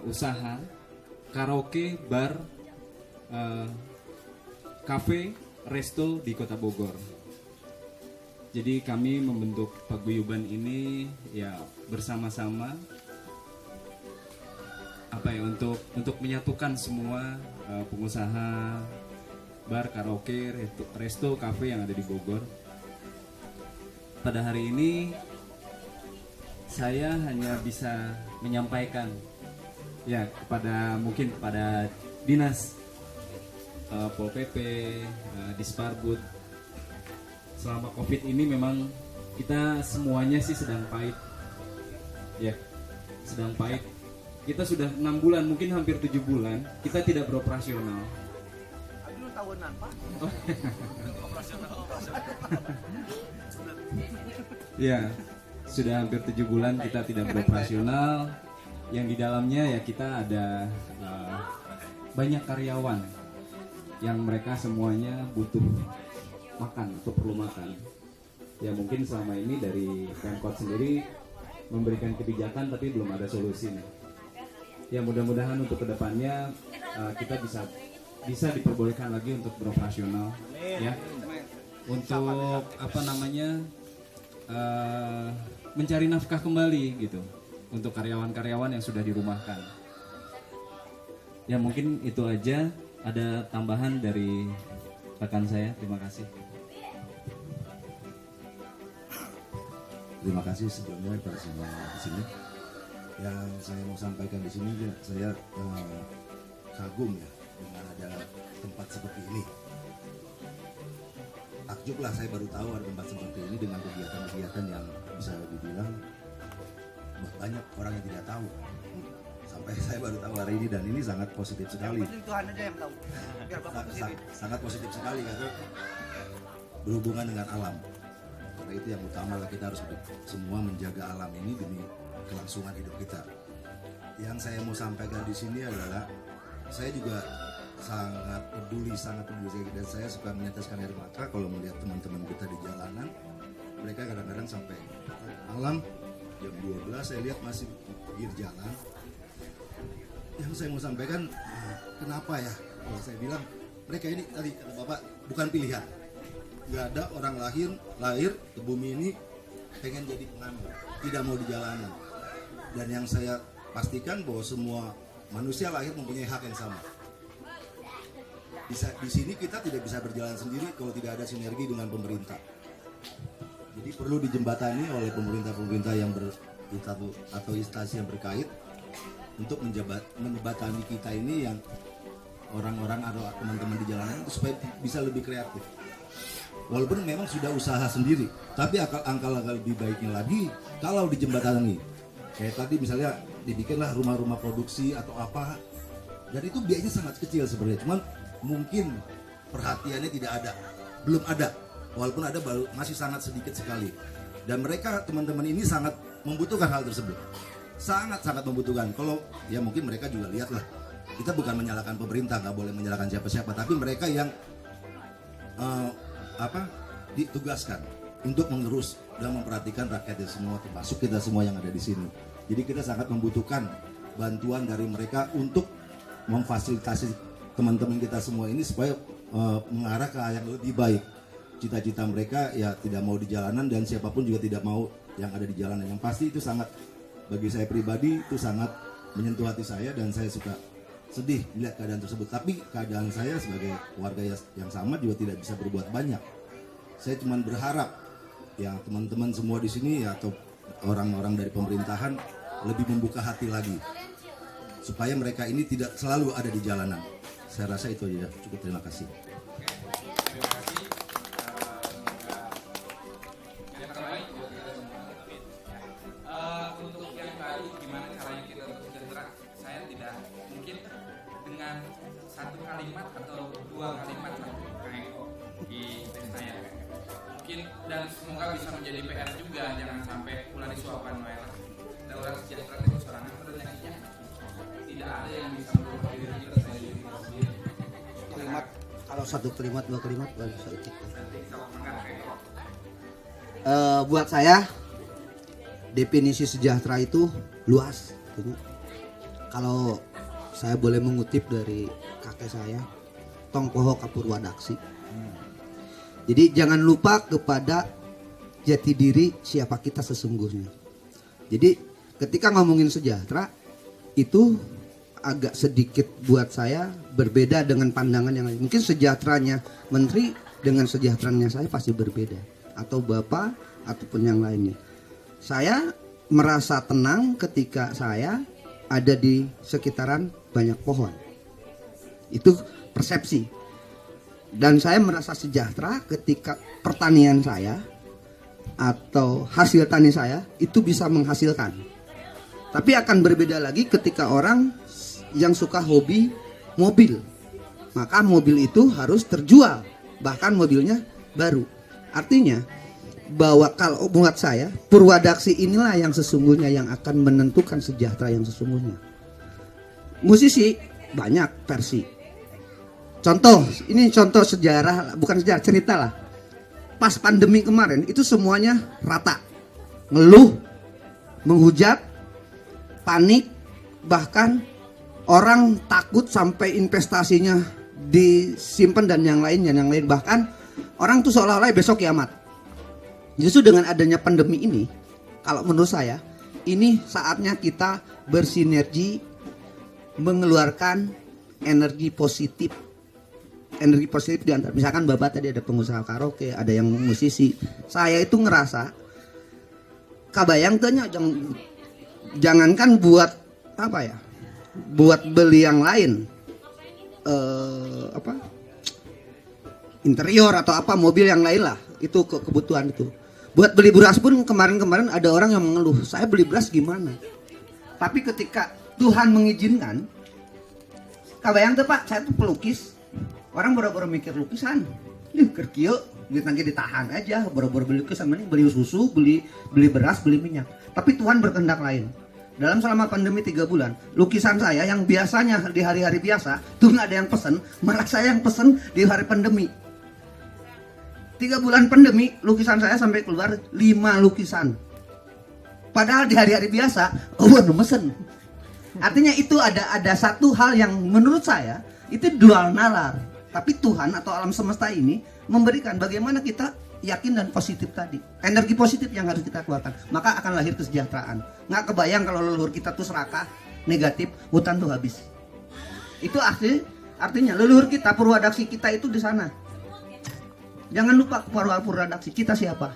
Usaha Karaoke, Bar, Cafe, Resto di Kota Bogor. Jadi kami membentuk paguyuban ini ya bersama-sama untuk menyatukan semua pengusaha bar, karaoke, resto, kafe yang ada di Bogor. Pada hari ini saya hanya bisa menyampaikan ya mungkin kepada dinas Pol PP, Disparbud. Selama Covid ini memang kita semuanya sih sedang pahit. Ya, sedang pahit. Kita sudah 6 bulan, mungkin hampir 7 bulan kita tidak beroperasional. Aduh tahunan Pak. Ya, sudah hampir 7 bulan kita tidak beroperasional. Yang di dalamnya ya kita ada banyak karyawan yang mereka semuanya butuh makan atau perlu makan. Ya mungkin selama ini dari Pemkot sendiri memberikan kebijakan tapi belum ada solusi nih. Ya mudah-mudahan untuk kedepannya kita bisa diperbolehkan lagi untuk beroperasional. Ya, untuk mencari nafkah kembali gitu untuk karyawan-karyawan yang sudah dirumahkan. Ya mungkin itu aja. Ada tambahan dari rekan saya. Terima kasih. terima kasih sebelumnya pada semua di sini. Yang saya mau sampaikan di sini, saya kagum ya dengan ada tempat seperti ini. Takjublah saya baru tahu ada tempat seperti ini dengan kegiatan-kegiatan yang bisa dibilang banyak orang yang tidak tahu. Sampai saya baru tahu hari ini, dan ini sangat positif sekali. Tuhan aja yang tahu. Biar Bapak sendiri. Sangat positif sekali karena berhubungan dengan alam. Karena itu yang utama lah, kita harus semua menjaga alam ini demi kelangsungan hidup kita. Yang saya mau sampaikan di sini adalah saya juga sangat peduli dan saya suka meneteskan air mata kalau melihat teman-teman kita di jalanan. Mereka kadang-kadang sampai malam jam 12 saya lihat masih pinggir jalan. Yang saya mau sampaikan, kenapa ya? Kalau saya bilang mereka ini tadi kata Bapak bukan pilihan. Gak ada orang lahir ke bumi ini pengen jadi pengamen, tidak mau di jalanan. Dan yang saya pastikan bahwa semua manusia lahir mempunyai hak yang sama. Di sini kita tidak bisa berjalan sendiri kalau tidak ada sinergi dengan pemerintah. Jadi perlu dijembatani oleh pemerintah-pemerintah yang atau instansi yang berkait untuk menjembatani kita ini yang orang-orang atau teman-teman di jalanan itu supaya bisa lebih kreatif. Walaupun memang sudah usaha sendiri, tapi angka lebih baiknya lagi kalau dijembatani. Kayak tadi misalnya dibikinlah rumah-rumah produksi atau apa, dan itu biayanya sangat kecil sebenarnya. Cuman mungkin perhatiannya tidak ada, belum ada. Walaupun ada masih sangat sedikit sekali. Dan mereka teman-teman ini sangat membutuhkan hal tersebut. Sangat-sangat membutuhkan. Kalau ya mungkin mereka juga lihatlah. Kita bukan menyalahkan pemerintah, nggak boleh menyalahkan siapa-siapa. Tapi mereka yang ditugaskan untuk mengurus dan memperhatikan rakyatnya semua, termasuk kita semua yang ada di sini. Jadi kita sangat membutuhkan bantuan dari mereka untuk memfasilitasi teman-teman kita semua ini supaya mengarah ke yang lebih baik. Cita-cita mereka ya tidak mau di jalanan, dan siapapun juga tidak mau yang ada di jalanan. Yang pasti itu sangat, bagi saya pribadi itu sangat menyentuh hati saya, dan saya suka sedih melihat keadaan tersebut. Tapi keadaan saya sebagai warga yang sama juga tidak bisa berbuat banyak. Saya cuma berharap ya teman-teman semua di sini ya, atau orang-orang dari pemerintahan lebih membuka hati lagi supaya mereka ini tidak selalu ada di jalanan. Saya rasa itu aja, cukup. Terima kasih. Terima kasih. Yang terbaik buat kita semua. Untuk yang tadi gimana caranya kita untuk sejahtera, saya tidak mungkin dengan satu kalimat atau dua kalimat kayak di saya mungkin, dan semoga bisa menjadi PR juga, jangan sampai ulah disuapan wae. Dan orang sejahtera itu sorangan penyakitnya tidak ada yang bisa merubah diri kita sendiri. Kalimat, kalau satu kalimat dua kalimat baru sedikit. Buat saya definisi sejahtera itu luas. Kalau saya boleh mengutip dari kakek saya, Tongpoho Kapurwadaksi. Jadi jangan lupa kepada jati diri siapa kita sesungguhnya. Jadi ketika ngomongin sejahtera itu agak sedikit buat saya berbeda dengan pandangan yang lain. Mungkin sejahteranya menteri dengan sejahteranya saya pasti berbeda, atau bapak ataupun yang lainnya. Saya merasa tenang ketika saya ada di sekitaran banyak pohon. Itu persepsi. Dan saya merasa sejahtera ketika pertanian saya atau hasil tani saya itu bisa menghasilkan. Tapi akan berbeda lagi ketika orang yang suka hobi mobil. Maka mobil itu harus terjual, bahkan mobilnya baru. Artinya bahwa kalau buat saya, Purwadaksi inilah yang sesungguhnya yang akan menentukan sejahtera yang sesungguhnya. Musisi banyak versi. Contoh, ini contoh sejarah, bukan sejarah, cerita lah. Pas pandemi kemarin itu semuanya rata. Ngeluh, menghujat, panik, bahkan orang takut sampai investasinya disimpan dan yang lain. Bahkan orang tuh seolah-olah besok kiamat. Justru dengan adanya pandemi ini, kalau menurut saya, ini saatnya kita bersinergi mengeluarkan energi positif. Energi positif di antara, misalkan Bapak tadi ada pengusaha karaoke, ada yang musisi. Saya itu ngerasa kabayang tanya jangankan buat apa ya, buat beli yang lain, apa interior atau apa mobil yang lain lah, itu kebutuhan itu. Buat beli beras pun kemarin ada orang yang mengeluh, saya beli beras gimana? Tapi ketika Tuhan mengizinkan, kabayang tuh Pak, saya tuh pelukis, orang boro-boro mikir lukisan, kerkio, duit nanti ditahan aja, boro-boro beli lukisan, beli susu, beli beras, beli minyak. Tapi Tuhan berkehendak lain. Dalam selama pandemi 3 bulan, lukisan saya yang biasanya di hari-hari biasa tuh nggak ada yang pesen, malah saya yang pesen di hari pandemi. 3 bulan pandemi, lukisan saya sampai keluar 5 lukisan. Padahal di hari-hari biasa, mesen. Artinya itu ada satu hal yang menurut saya itu dual nalar. Tapi Tuhan atau alam semesta ini memberikan bagaimana kita yakin dan positif tadi. Energi positif yang harus kita keluarkan. Maka akan lahir kesejahteraan. Nggak kebayang kalau leluhur kita tuh serakah, negatif, hutan tuh habis. Itu artinya leluhur kita, purwadaksi kita itu di sana. Jangan lupa purwadaksi kita siapa?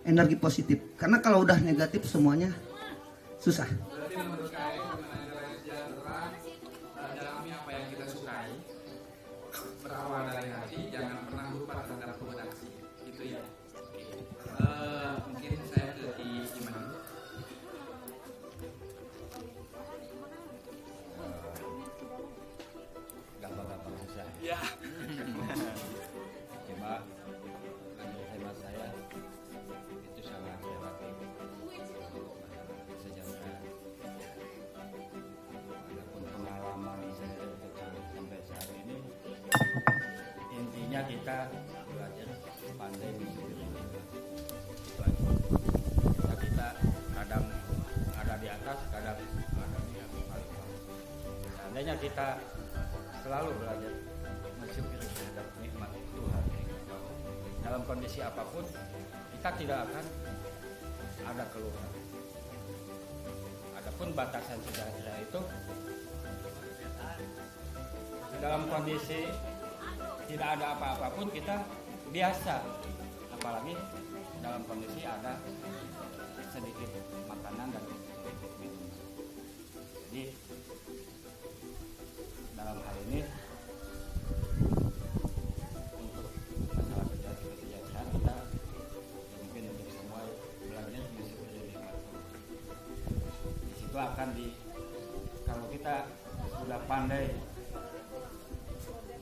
Energi positif. Karena kalau udah negatif semuanya susah. Berarti menurut saya negara sejahtera, dalami apa yang kita sukai, berawal dari hati, jangan pernah lupa terhadap produksi. Itu ya. Mungkin saya ke gimana? Gampang-gampang susah. Ya. Cuma menurut hemat saya itu sangat relatif sejahtera. Adapun pengalaman saya kecil sampai saat ini, intinya kita belajar pandai mensyukuri. Itu aja. Kita kadang ada di atas, kadang ada di bawah. Seandainya kita selalu belajar mensyukuri terhadap nikmat Tuhan, dalam kondisi apapun kita tidak akan ada keluhan. Adapun batasan sejahtera itu dalam kondisi tidak ada apa-apa pun kita biasa, apalagi dalam kondisi ada sedikit makanan dan sedikit minuman. Jadi dalam hal ini untuk masalah kesejahteraan kita mungkin untuk semua belajar mensyukuri nikmat Tuhan. Di situ akan kalau kita sudah pandai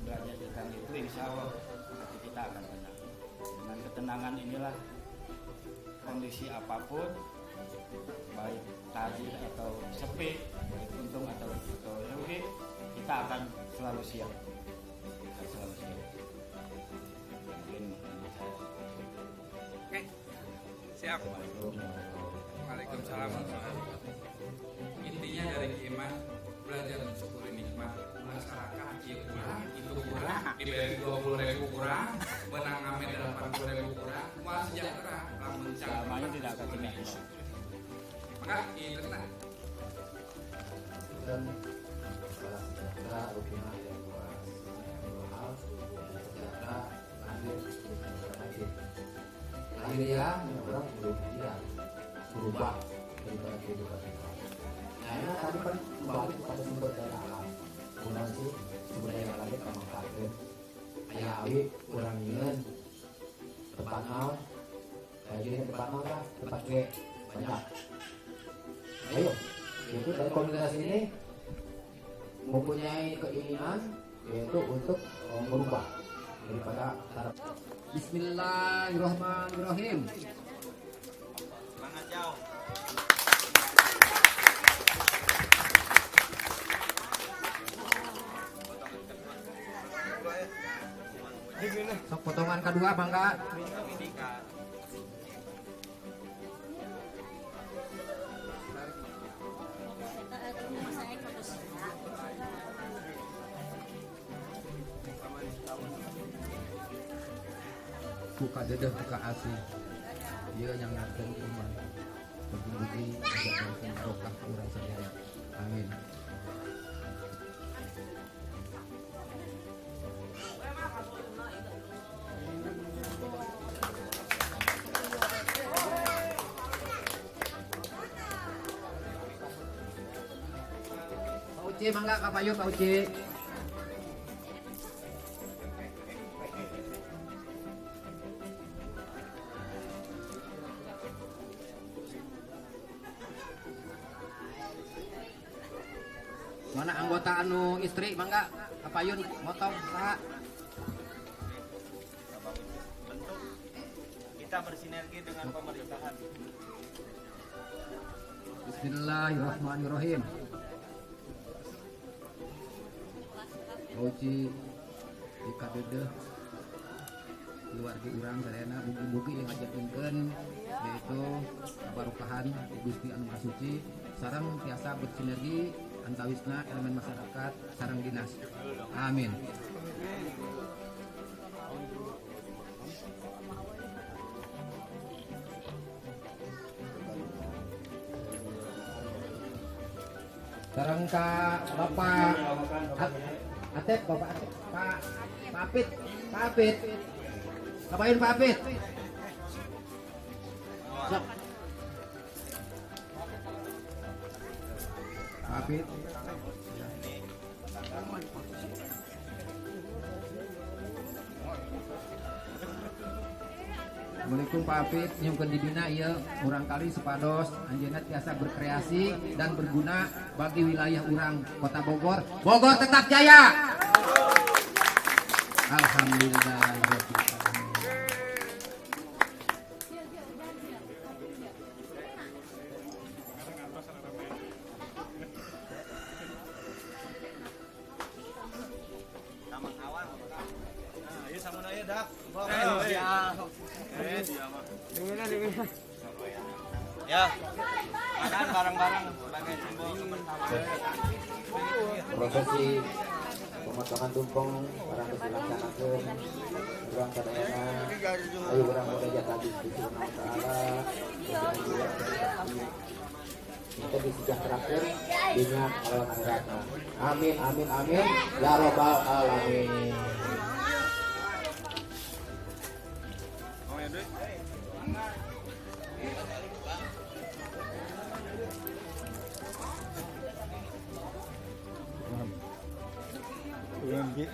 belajar tentang itu, insya Allah hati kita akan tenang. Dengan ketenangan inilah kondisi apapun, baik tajir atau sepi, baik untung atau rugi, kita akan selalu siap. Mungkin saya. Oke, siap. Waalaikumsalam. Intinya dari iman, belajar mensyukuri nikmat, masyarakat itu kurang, diberi 20.000 kurang, menang ngamen 80.000 kurang, mual sejahtera, lamun Selamanya tidak akan tidak. Maka itu tenang. Dan secara sejahtera rupiah yang luas, hal sejahtera lahir ya orang tidak berubah daripada kehidupan kita. Nah, tadi kan kembali kepada sumber daya alam. Kemudian sih sumber daya alam itu memanfaatkan ayah awi kurang ingin tempat naon, jadi tempat naon lah, tempat ke banyak. Ayo, itu dari komunitas ini mempunyai keinginan yaitu untuk merubah daripada harapan. Bismillahirrahmanirrahim. Semangat jauh. Sok potongan kedua bangga. Buka dedah buka asih. Dia yang ngatain iman. Bagi-bagi menjadikan rokah kurang sedaya. Amin. Uci mangga kapayun Pak Uci. Mana anggota anu istri mangga kapayun motong saha. Bentuk kita bersinergi dengan pemerintahan. Bismillahirrahmanirrahim. Uci dikadede keluarga urang sadayana bugi-bugi yang ngajakeunkeun yaitu kabarokahan Gusti Anu Maha Suci sareng tiasa bersinergi antawisna elemen masyarakat sareng dinas. Amin. Sareng ka Bapak Atep, Bapak Atep, Pak Apit, Pak Apit. Ngapain Pak Apit? Sok. Pak Apit. Assalamualaikum Pak Apit, nyungkeun di dina ieu urang kali supados anjeunna tiasa berkreasi dan berguna bagi wilayah urang Kota Bogor. Bogor tetap jaya. Alhamdulillah. Ya, makan bareng-bareng sebagai simbol Prosesi pemotongan tumpeng barang dilaksanakeun urang sadayana ayo urang muda jaka Gusti Subhanahu wa taala kita disejahterakeun dunia lawan akhiratna. Amin amin amin ya rabbal alamin. Turun, Ki.